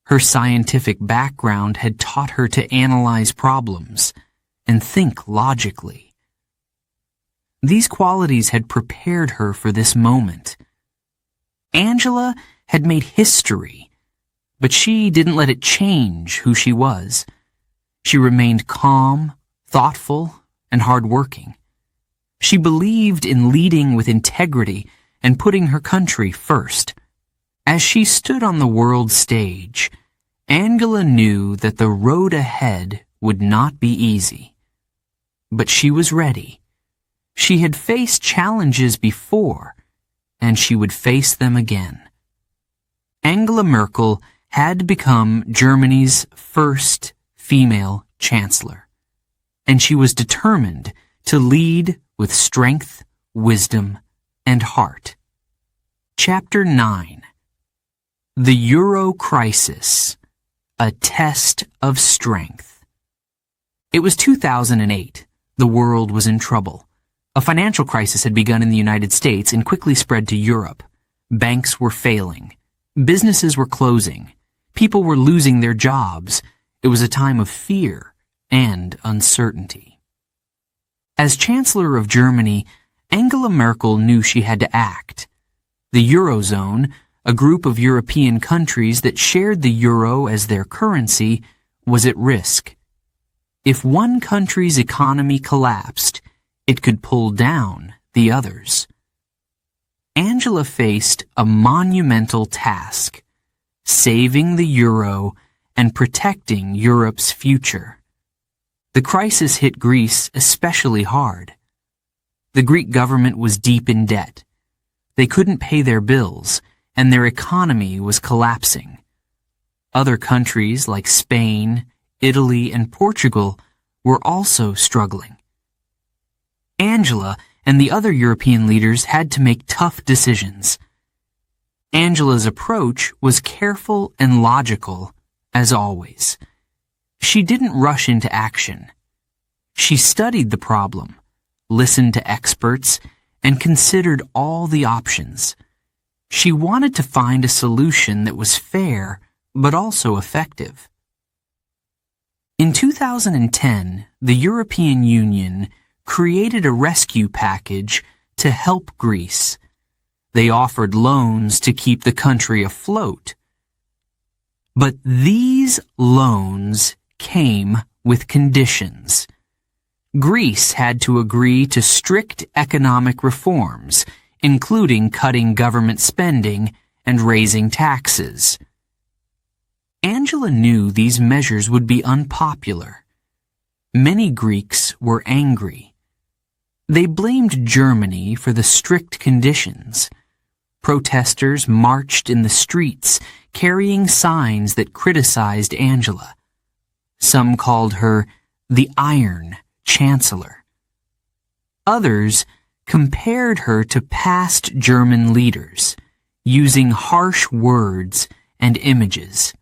Her scientific background had taught her to analyze problems and think logically. These qualities had prepared her for this moment. Angela had made history, but she didn't let it change who she was. She remained calm, thoughtful, and hardworking. She believed in leading with integrity and putting her country first. As she stood on the world stage, Angela knew that the road ahead would not be easy. But she was ready. She had faced challenges before, and she would face them again. Angela Merkel had become Germany's first female chancellor, and she was determined to lead with strength, wisdom, and heart. Chapter 9. The Euro Crisis, a Test of Strength. It was 2008. The world was in trouble. A financial crisis had begun in the United States and quickly spread to Europe. Banks were failing. Businesses were closing. People were losing their jobs. It was a time of fear and uncertainty. As Chancellor of Germany, Angela Merkel knew she had to act. The Eurozone, a group of European countries that shared the euro as their currency, was at risk. If one country's economy collapsed, it could pull down the others. Angela faced a monumental task: saving the euro and protecting Europe's future. The crisis hit Greece especially hard. The Greek government was deep in debt. They couldn't pay their bills, and their economy was collapsing. Other countries like Spain, Italy, and Portugal were also struggling. Angela and the other European leaders had to make tough decisions. Angela's approach was careful and logical, as always. She didn't rush into action. She studied the problem, listened to experts, and considered all the options. She wanted to find a solution that was fair, but also effective. In 2010, the European Union created a rescue package to help Greece. They offered loans to keep the country afloat. But these loans came with conditions. Greece had to agree to strict economic reforms, including cutting government spending and raising taxes. Angela knew these measures would be unpopular. Many Greeks were angry. They blamed Germany for the strict conditions. Protesters marched in the streets, carrying signs that criticized Angela. Some called her the Iron Chancellor. Others compared her to past German leaders, using harsh words and images.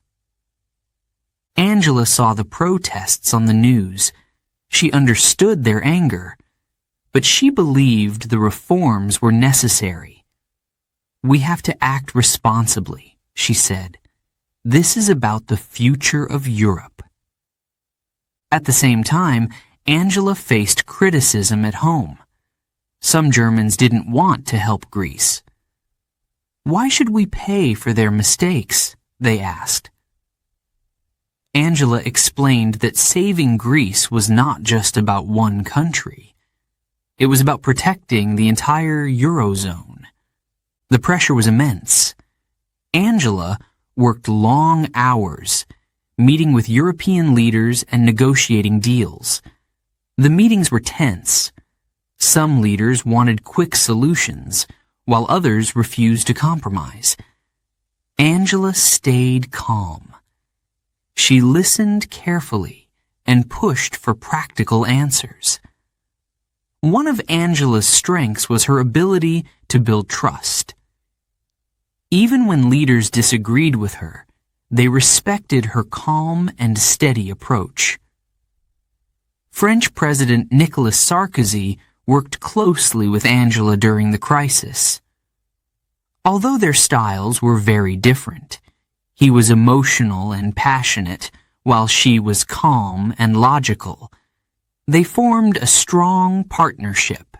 Angela saw the protests on the news. She understood their anger, but she believed the reforms were necessary. "We have to act responsibly," she said. "This is about the future of Europe." At the same time, Angela faced criticism at home. Some Germans didn't want to help Greece. "Why should we pay for their mistakes?" they asked. Angela explained that saving Greece was not just about one country. It was about protecting the entire Eurozone. The pressure was immense. Angela worked long hours, meeting with European leaders and negotiating deals. The meetings were tense. Some leaders wanted quick solutions, while others refused to compromise. Angela stayed calm. She listened carefully and pushed for practical answers. One of Angela's strengths was her ability to build trust. Even when leaders disagreed with her, they respected her calm and steady approach. French President Nicolas Sarkozy worked closely with Angela during the crisis. Although their styles were very different, he was emotional and passionate, while she was calm and logical. They formed a strong partnership.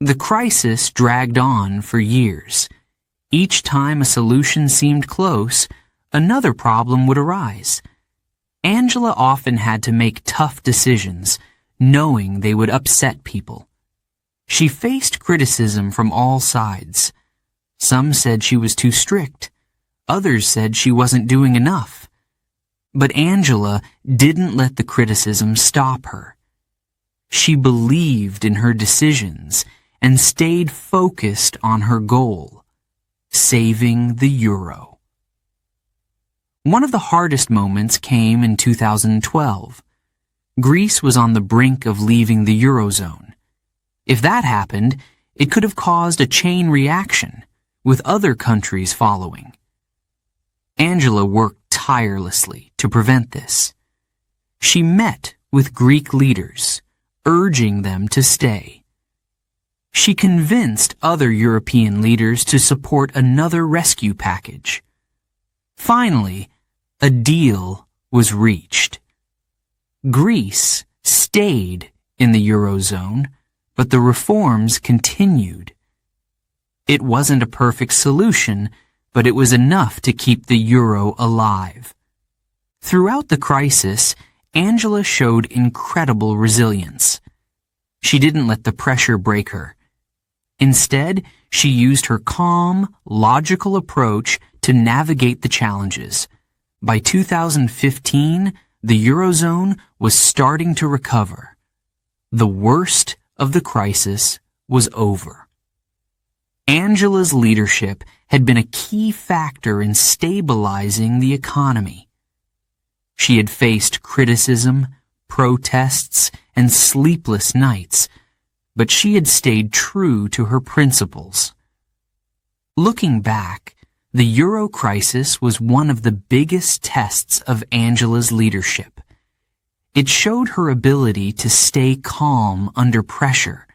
The crisis dragged on for years. Each time a solution seemed close, another problem would arise. Angela often had to make tough decisions, knowing they would upset people. She faced criticism from all sides. Some said she was too strict. Others said she wasn't doing enough. But Angela didn't let the criticism stop her. She believed in her decisions and stayed focused on her goal: saving the euro. One of the hardest moments came in 2012. Greece was on the brink of leaving the Eurozone. If that happened, it could have caused a chain reaction, with other countries following. Angela worked tirelessly to prevent this. She met with Greek leaders, urging them to stay. She convinced other European leaders to support another rescue package. Finally, a deal was reached. Greece stayed in the Eurozone, but the reforms continued. It wasn't a perfect solution, but it was enough to keep the euro alive. Throughout the crisis, Angela showed incredible resilience. She didn't let the pressure break her. Instead, she used her calm, logical approach to navigate the challenges. By 2015, the Eurozone was starting to recover. The worst of the crisis was over. Angela's leadership had been a key factor in stabilizing the economy. She had faced criticism, protests, and sleepless nights, but she had stayed true to her principles. Looking back, the Euro crisis was one of the biggest tests of Angela's leadership. It showed her ability to stay calm under pressure,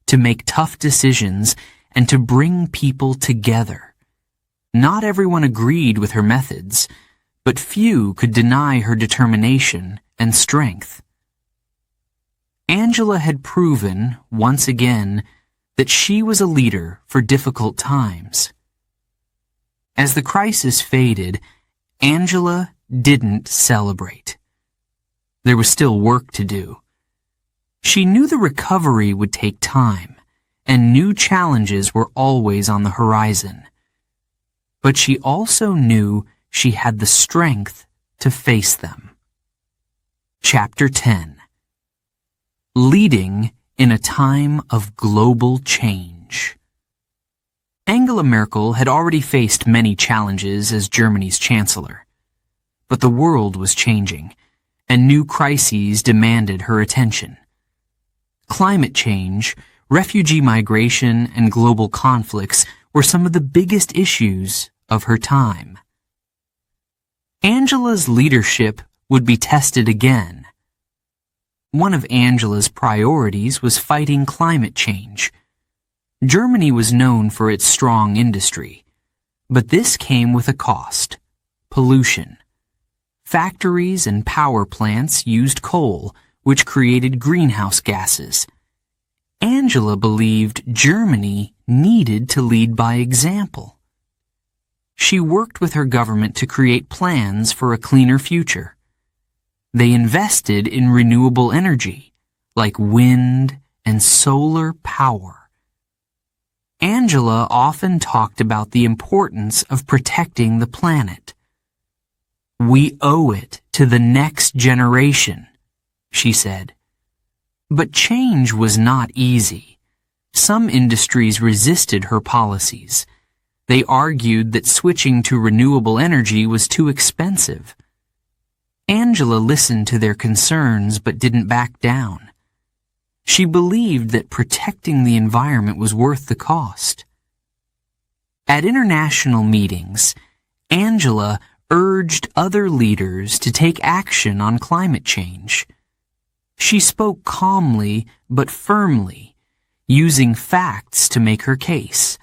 to make tough decisions, and to bring people together. Not everyone agreed with her methods, but few could deny her determination and strength. Angela had proven, once again, that she was a leader for difficult times. As the crisis faded, Angela didn't celebrate. There was still work to do. She knew the recovery would take time, and new challenges were always on the horizon. But she also knew she had the strength to face them. Chapter 10. Leading in a Time of Global Change. Angela Merkel had already faced many challenges as Germany's Chancellor. But the world was changing, and new crises demanded her attention. Climate change, refugee migration, and global conflicts were some of the biggest issues of her time. Angela's leadership would be tested again. One of Angela's priorities was fighting climate change. Germany was known for its strong industry, but this came with a cost: pollution. Factories and power plants used coal, which created greenhouse gases. Angela believed Germany needed to lead by example. She worked with her government to create plans for a cleaner future. They invested in renewable energy, like wind and solar power. Angela often talked about the importance of protecting the planet. "We owe it to the next generation," she said. But change was not easy. Some industries resisted her policies. They argued that switching to renewable energy was too expensive. Angela listened to their concerns but didn't back down. She believed that protecting the environment was worth the cost. At international meetings, Angela urged other leaders to take action on climate change. She spoke calmly but firmly, using facts to make her case.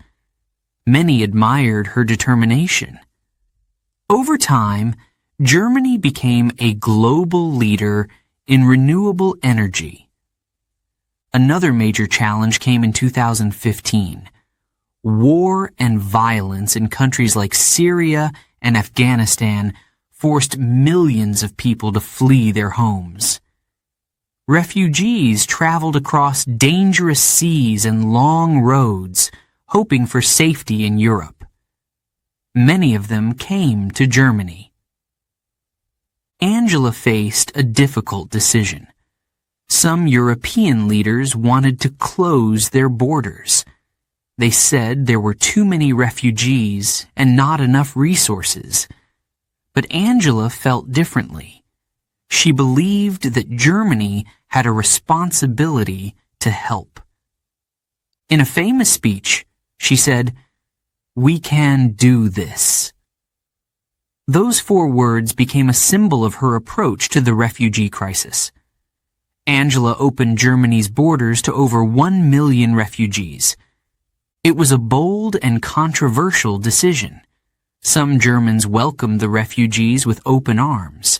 Many admired her determination. Over time, Germany became a global leader in renewable energy. Another major challenge came in 2015. War and violence in countries like Syria and Afghanistan forced millions of people to flee their homes. Refugees traveled across dangerous seas and long roads, hoping for safety in Europe. Many of them came to Germany. Angela faced a difficult decision. Some European leaders wanted to close their borders. They said there were too many refugees and not enough resources. But Angela felt differently. She believed that Germany had a responsibility to help. In a famous speech, she said, "We can do this." Those 4 words became a symbol of her approach to the refugee crisis. Angela opened Germany's borders to over 1 million refugees. It was a bold and controversial decision. Some Germans welcomed the refugees with open arms.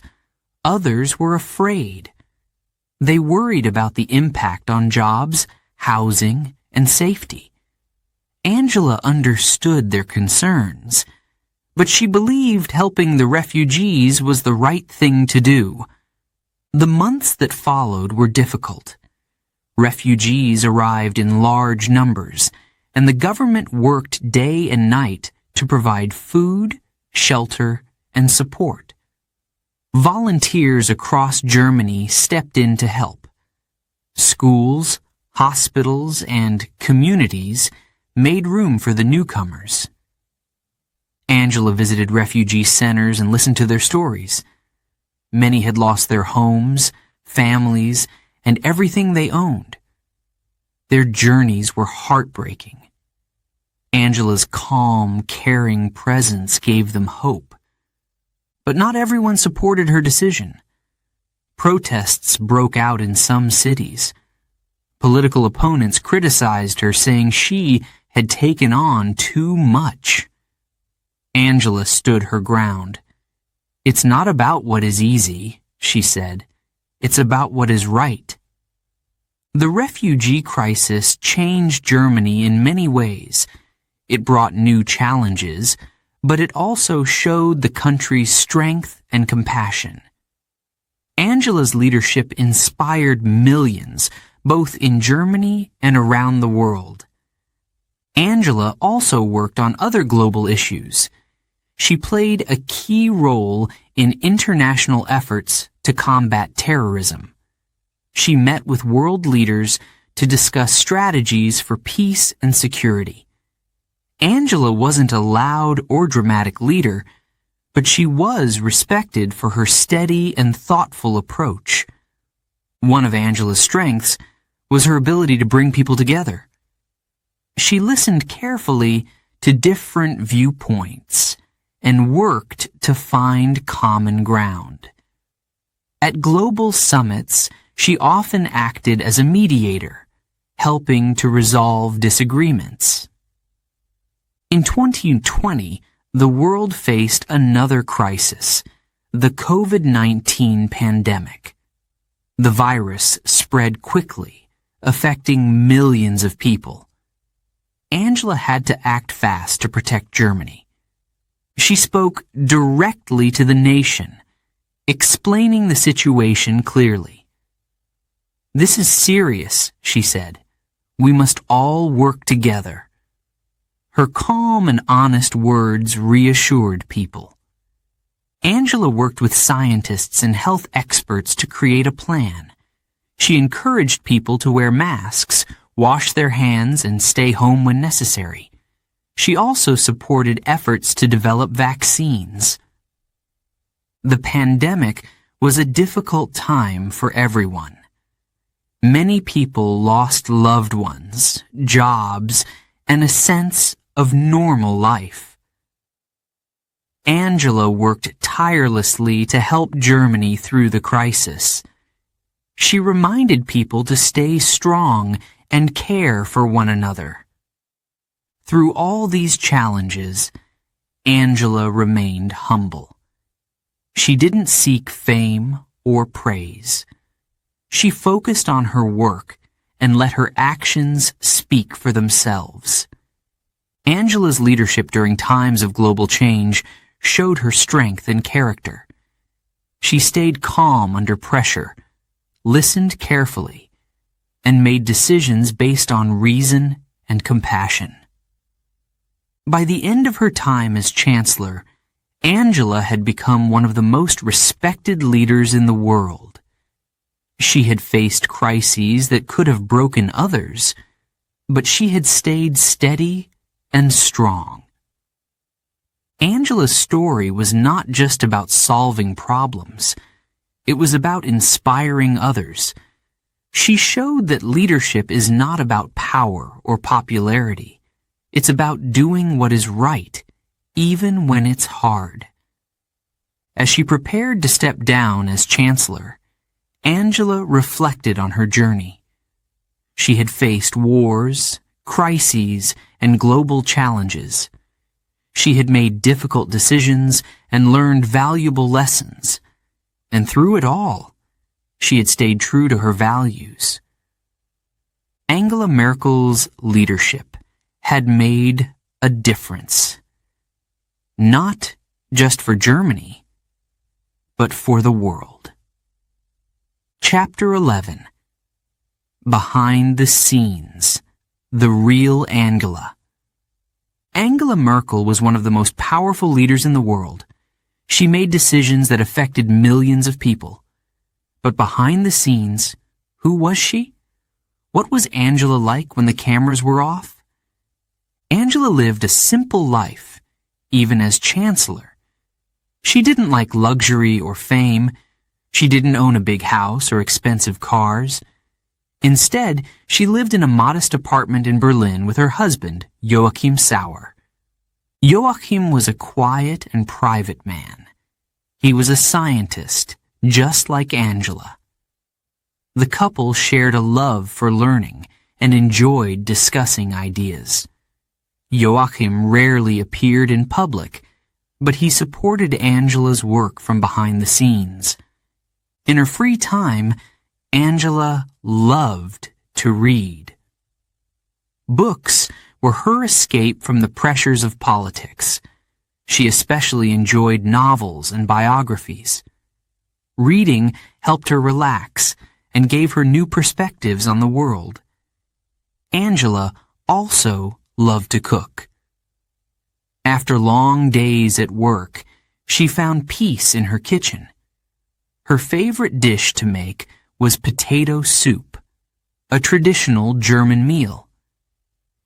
Others were afraid. They worried about the impact on jobs, housing, and safety. Angela understood their concerns, but she believed helping the refugees was the right thing to do. The months that followed were difficult. Refugees arrived in large numbers, and the government worked day and night to provide food, shelter, and support. Volunteers across Germany stepped in to help. Schools, hospitals, and communities made room for the newcomers. Angela visited refugee centers and listened to their stories. Many had lost their homes, families, and everything they owned. Their journeys were heartbreaking. Angela's calm, caring presence gave them hope. But not everyone supported her decision. Protests broke out in some cities. Political opponents criticized her, saying she had taken on too much. Angela stood her ground. "It's not about what is easy," she said. "It's about what is right." The refugee crisis changed Germany in many ways. It brought new challenges, but it also showed the country's strength and compassion. Angela's leadership inspired millions, both in Germany and around the world. Angela also worked on other global issues. She played a key role in international efforts to combat terrorism. She met with world leaders to discuss strategies for peace and security. Angela wasn't a loud or dramatic leader, but she was respected for her steady and thoughtful approach. One of Angela's strengths was her ability to bring people together. She listened carefully to different viewpoints and worked to find common ground. At global summits, she often acted as a mediator, helping to resolve disagreements. In 2020, the world faced another crisis, the COVID-19 pandemic. The virus spread quickly, affecting millions of people. Angela had to act fast to protect Germany. She spoke directly to the nation, explaining the situation clearly. "This is serious," she said. "We must all work together." Her calm and honest words reassured people. Angela worked with scientists and health experts to create a plan. She encouraged people to wear masks, wash their hands, and stay home when necessary. She also supported efforts to develop vaccines. The pandemic was a difficult time for everyone. Many people lost loved ones, jobs, and a sense of normal life. Angela worked tirelessly to help Germany through the crisis. She reminded people to stay strong and care for one another. Through all these challenges, Angela remained humble. She didn't seek fame or praise. She focused on her work and let her actions speak for themselves. Angela's leadership during times of global change showed her strength and character. She stayed calm under pressure, listened carefully, and made decisions based on reason and compassion. By the end of her time as Chancellor, Angela had become one of the most respected leaders in the world. She had faced crises that could have broken others, but she had stayed steady and strong. Angela's story was not just about solving problems. It was about inspiring others. She showed that leadership is not about power or popularity. It's about doing what is right, even when it's hard. As she prepared to step down as Chancellor, Angela reflected on her journey. She had faced wars, crises, and global challenges. She had made difficult decisions and learned valuable lessons. And through it all, she had stayed true to her values. Angela Merkel's leadership had made a difference. Not just for Germany, but for the world. Chapter 11. Behind the Scenes. The Real Angela. Angela Merkel was one of the most powerful leaders in the world. She made decisions that affected millions of people. But behind the scenes, who was she? What was Angela like when the cameras were off? Angela lived a simple life, even as Chancellor. She didn't like luxury or fame. She didn't own a big house or expensive cars. Instead, she lived in a modest apartment in Berlin with her husband, Joachim Sauer. Joachim was a quiet and private man. He was a scientist, just like Angela. The couple shared a love for learning and enjoyed discussing ideas. Joachim rarely appeared in public, but he supported Angela's work from behind the scenes. In her free time, Angela loved to read. Books were her escape from the pressures of politics. She especially enjoyed novels and biographies. Reading helped her relax and gave her new perspectives on the world. Angela also loved to cook. After long days at work, she found peace in her kitchen. Her favorite dish to make was potato soup, a traditional German meal.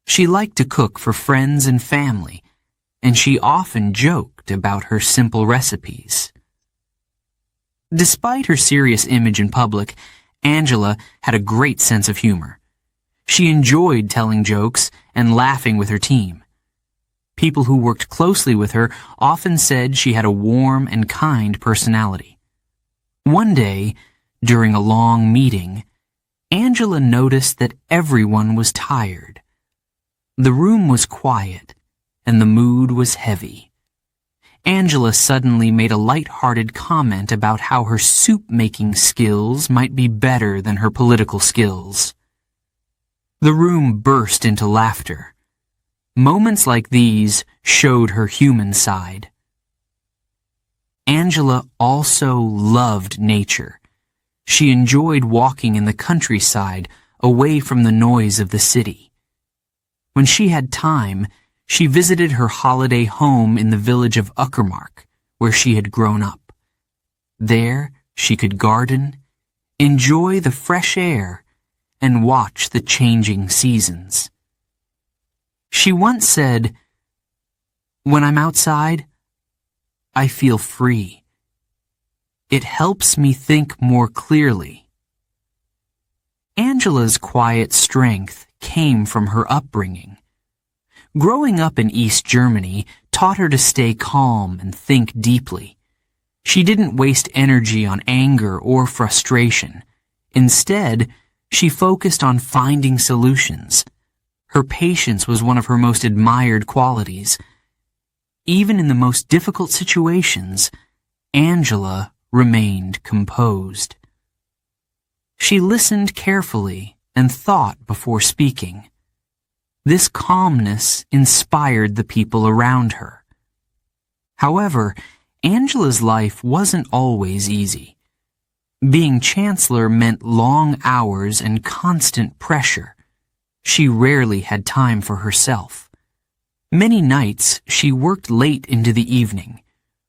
She liked to cook for friends and family, and she often joked about her simple recipes. Despite her serious image in public, Angela had a great sense of humor. She enjoyed telling jokes and laughing with her team. People who worked closely with her often said she had a warm and kind personality. One day, during a long meeting, Angela noticed that everyone was tired. The room was quiet, and the mood was heavy. Angela suddenly made a light-hearted comment about how her soup-making skills might be better than her political skills. The room burst into laughter. Moments like these showed her human side. Angela also loved nature. She enjoyed walking in the countryside away from the noise of the city. When she had time, she visited her holiday home in the village of Uckermark, where she had grown up. There, she could garden, enjoy the fresh air, and watch the changing seasons. She once said, "When I'm outside, I feel free. It helps me think more clearly." Angela's quiet strength came from her upbringing. Growing up in East Germany taught her to stay calm and think deeply. She didn't waste energy on anger or frustration. Instead, she focused on finding solutions. Her patience was one of her most admired qualities. Even in the most difficult situations, Angela remained composed. She listened carefully and thought before speaking. This calmness inspired the people around her. However, Angela's life wasn't always easy. Being Chancellor meant long hours and constant pressure. She rarely had time for herself. Many nights she worked late into the evening,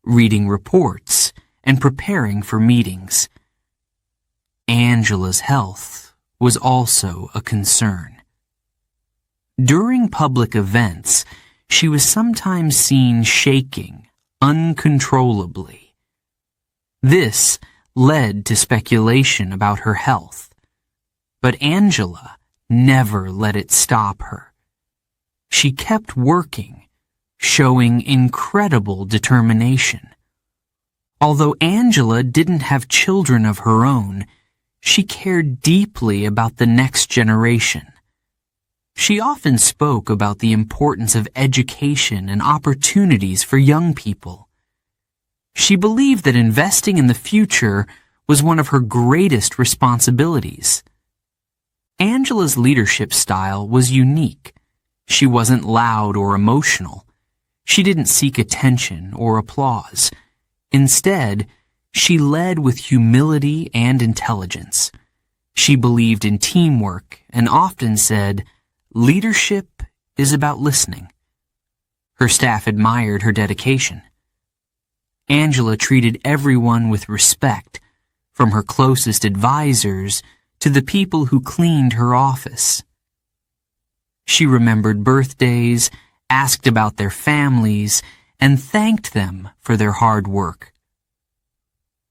reading reports and preparing for meetings. Angela's health was also a concern. During public events, she was sometimes seen shaking uncontrollably. This led to speculation about her health, but Angela never let it stop her. She kept working, showing incredible determination. Although Angela didn't have children of her own, she cared deeply about the next generation. She often spoke about the importance of education and opportunities for young people. She believed that investing in the future was one of her greatest responsibilities. Angela's leadership style was unique. She wasn't loud or emotional. She didn't seek attention or applause. Instead, she led with humility and intelligence. She believed in teamwork and often said, "Leadership is about listening." Her staff admired her dedication. Angela treated everyone with respect, from her closest advisors to the people who cleaned her office. She remembered birthdays, asked about their families, and thanked them for their hard work.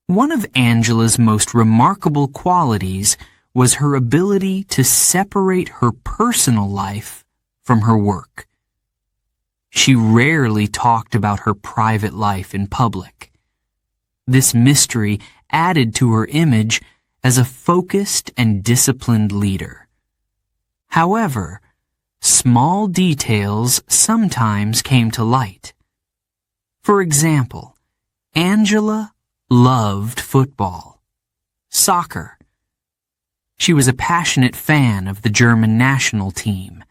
One of Angela's most remarkable qualities was her ability to separate her personal life from her work. She rarely talked about her private life in public. This mystery added to her image as a focused and disciplined leader. However, small details sometimes came to light. For example, Angela loved football, soccer. She was a passionate fan of the German national team.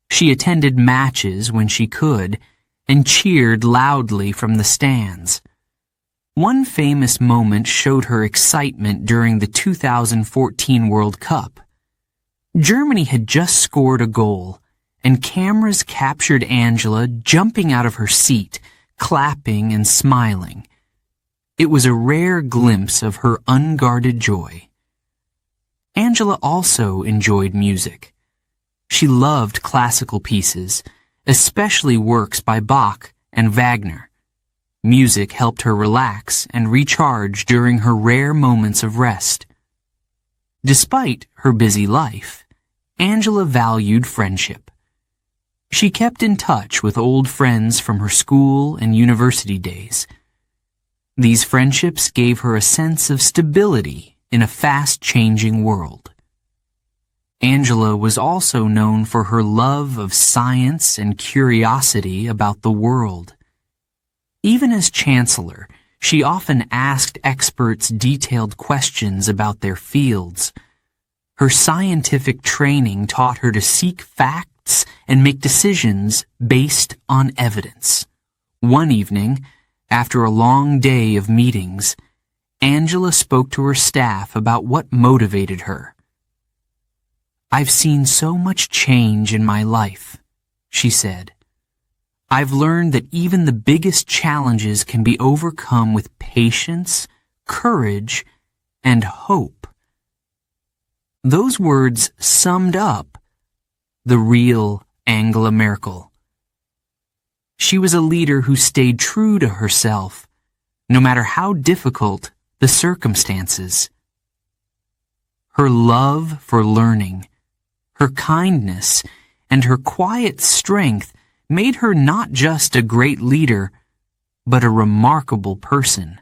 She attended matches when she could and cheered loudly from the stands. One famous moment showed her excitement during the 2014 World Cup. Germany had just scored a goal, and cameras captured Angela jumping out of her seat, clapping and smiling. It was a rare glimpse of her unguarded joy. Angela also enjoyed music. She loved classical pieces, especially works by Bach and Wagner. Music helped her relax and recharge during her rare moments of rest. Despite her busy life, Angela valued friendship. She kept in touch with old friends from her school and university days. These friendships gave her a sense of stability in a fast-changing world. Angela was also known for her love of science and curiosity about the world. Even as Chancellor, she often asked experts detailed questions about their fields. Her scientific training taught her to seek facts and make decisions based on evidence. One evening, after a long day of meetings, Angela spoke to her staff about what motivated her. "I've seen so much change in my life," she said. "I've learned that even the biggest challenges can be overcome with patience, courage, and hope." Those words summed up the real Angela Merkel. She was a leader who stayed true to herself, no matter how difficult the circumstances. Her love for learning, her kindness, and her quiet strength made her not just a great leader, but a remarkable person.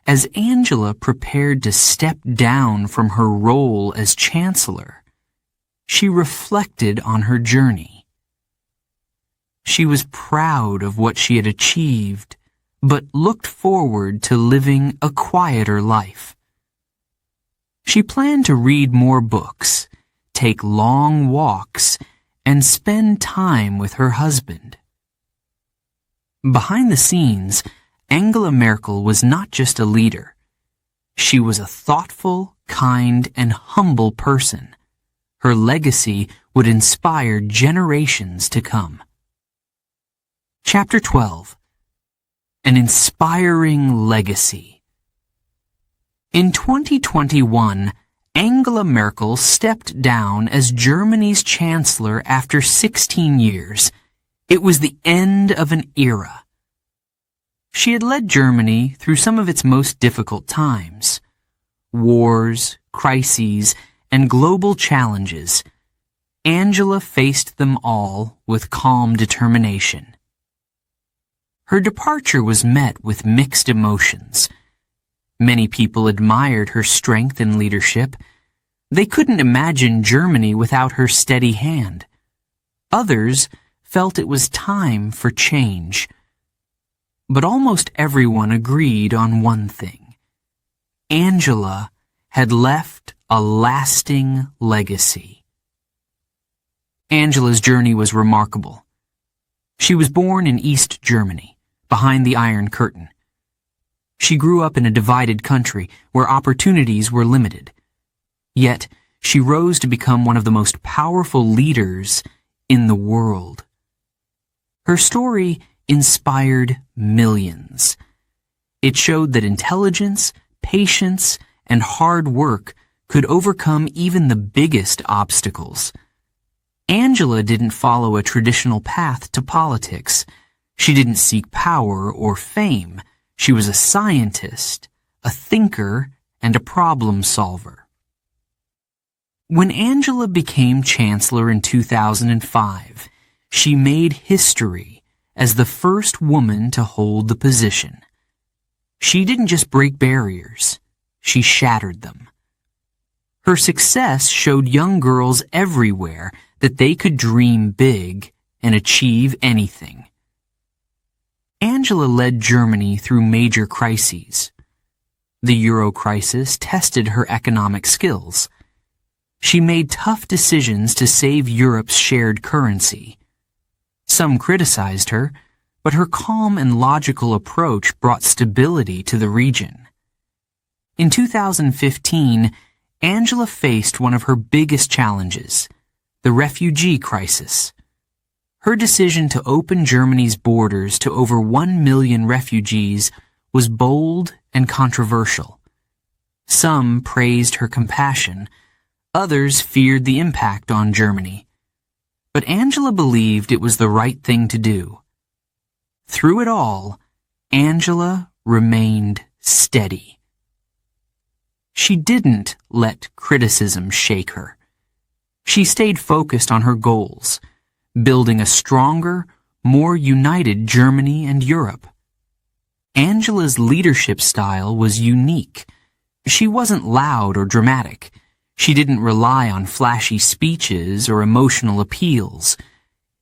As Angela prepared to step down from her role as Chancellor, she reflected on her journey. She was proud of what she had achieved, but looked forward to living a quieter life. She planned to read more books, take long walks, and spend time with her husband. Behind the scenes, Angela Merkel was not just a leader. She was a thoughtful, kind, and humble person. Her legacy would inspire generations to come. Chapter 12. An Inspiring Legacy. In 2021, Angela Merkel stepped down as Germany's Chancellor after 16 years. It was the end of an era. She had led Germany through some of its most difficult times. Wars, crises, and global challenges. Angela faced them all with calm determination. Her departure was met with mixed emotions. Many people admired her strength and leadership. They couldn't imagine Germany without her steady hand. Others felt it was time for change. But almost everyone agreed on one thing. Angela had left a lasting legacy. Angela's journey was remarkable. She was born in East Germany, behind the Iron Curtain. She grew up in a divided country where opportunities were limited. Yet, she rose to become one of the most powerful leaders in the world. Her story inspired millions. It showed that intelligence, patience, and hard work could overcome even the biggest obstacles. Angela didn't follow a traditional path to politics. She didn't seek power or fame. She was a scientist, a thinker, and a problem solver. When Angela became Chancellor in 2005, she made history as the first woman to hold the position. She didn't just break barriers, she shattered them. Her success showed young girls everywhere that they could dream big and achieve anything. Angela led Germany through major crises. The Euro crisis tested her economic skills. She made tough decisions to save Europe's shared currency. Some criticized her, but her calm and logical approach brought stability to the region. In 2015, Angela faced one of her biggest challenges, the refugee crisis. Her decision to open Germany's borders to over 1 million refugees was bold and controversial. Some praised her compassion, others feared the impact on Germany. But Angela believed it was the right thing to do. Through it all, Angela remained steady. She didn't let criticism shake her. She stayed focused on her goals, building a stronger, more united Germany and Europe. Angela's leadership style was unique. She wasn't loud or dramatic. She didn't rely on flashy speeches or emotional appeals.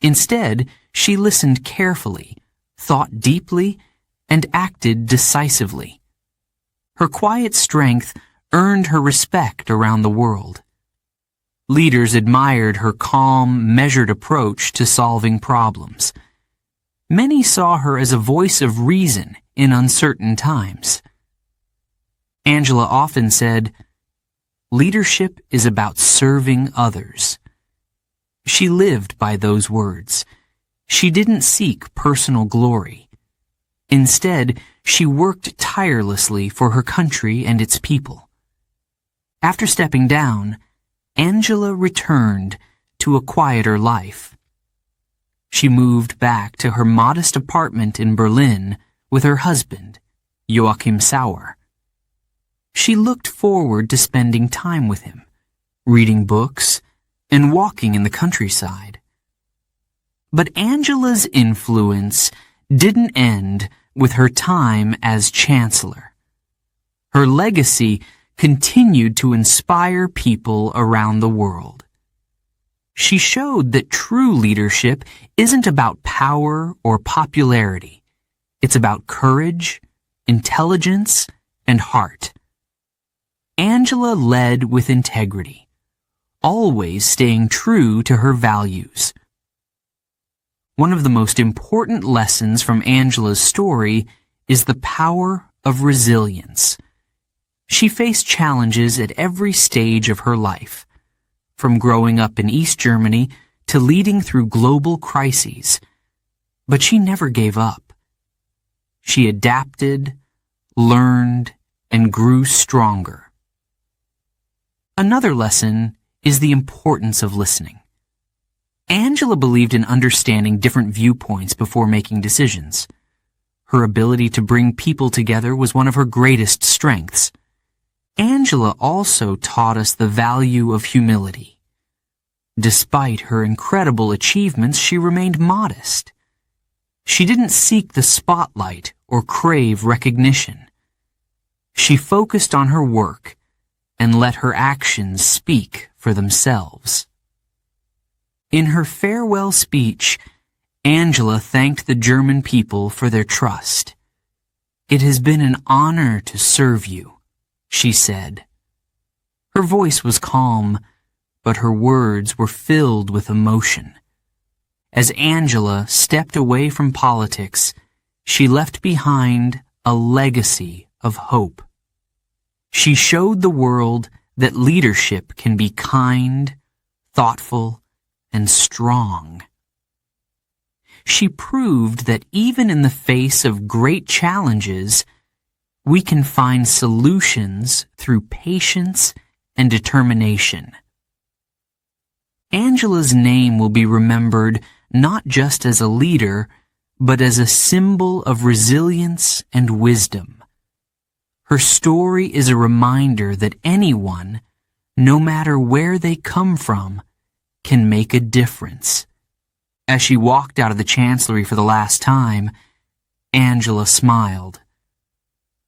Instead, she listened carefully, thought deeply, and acted decisively. Her quiet strength earned her respect around the world. Leaders admired her calm, measured approach to solving problems. Many saw her as a voice of reason in uncertain times. Angela often said, "Leadership is about serving others." She lived by those words. She didn't seek personal glory. Instead, she worked tirelessly for her country and its people. After stepping down, Angela returned to a quieter life. She moved back to her modest apartment in Berlin with her husband, Joachim Sauer. She looked forward to spending time with him, reading books, and walking in the countryside. But Angela's influence didn't end with her time as Chancellor. Her legacy continued to inspire people around the world. She showed that true leadership isn't about power or popularity. It's about courage, intelligence, and heart. Angela led with integrity, always staying true to her values. One of the most important lessons from Angela's story is the power of resilience. She faced challenges at every stage of her life, from growing up in East Germany to leading through global crises. But she never gave up. She adapted, learned, and grew stronger. Another lesson is the importance of listening. Angela believed in understanding different viewpoints before making decisions. Her ability to bring people together was one of her greatest strengths. Angela also taught us the value of humility. Despite her incredible achievements, she remained modest. She didn't seek the spotlight or crave recognition. She focused on her work and let her actions speak for themselves. In her farewell speech, Angela thanked the German people for their trust. "It has been an honor to serve you," she said. Her voice was calm, but her words were filled with emotion. As Angela stepped away from politics, she left behind a legacy of hope. She showed the world that leadership can be kind, thoughtful, and strong. She proved that even in the face of great challenges, we can find solutions through patience and determination. Angela's name will be remembered not just as a leader, but as a symbol of resilience and wisdom. Her story is a reminder that anyone, no matter where they come from, can make a difference. As she walked out of the Chancellery for the last time, Angela smiled.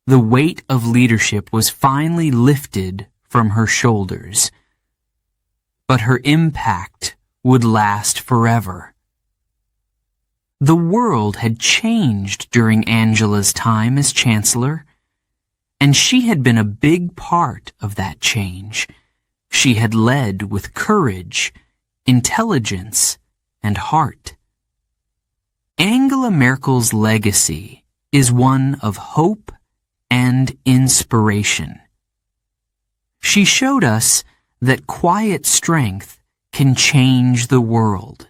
The weight of leadership was finally lifted from her shoulders. But her impact would last forever. The world had changed during Angela's time as Chancellor, and she had been a big part of that change. She had led with courage, intelligence, and heart. Angela Merkel's legacy is one of hope and inspiration. She showed us that quiet strength can change the world.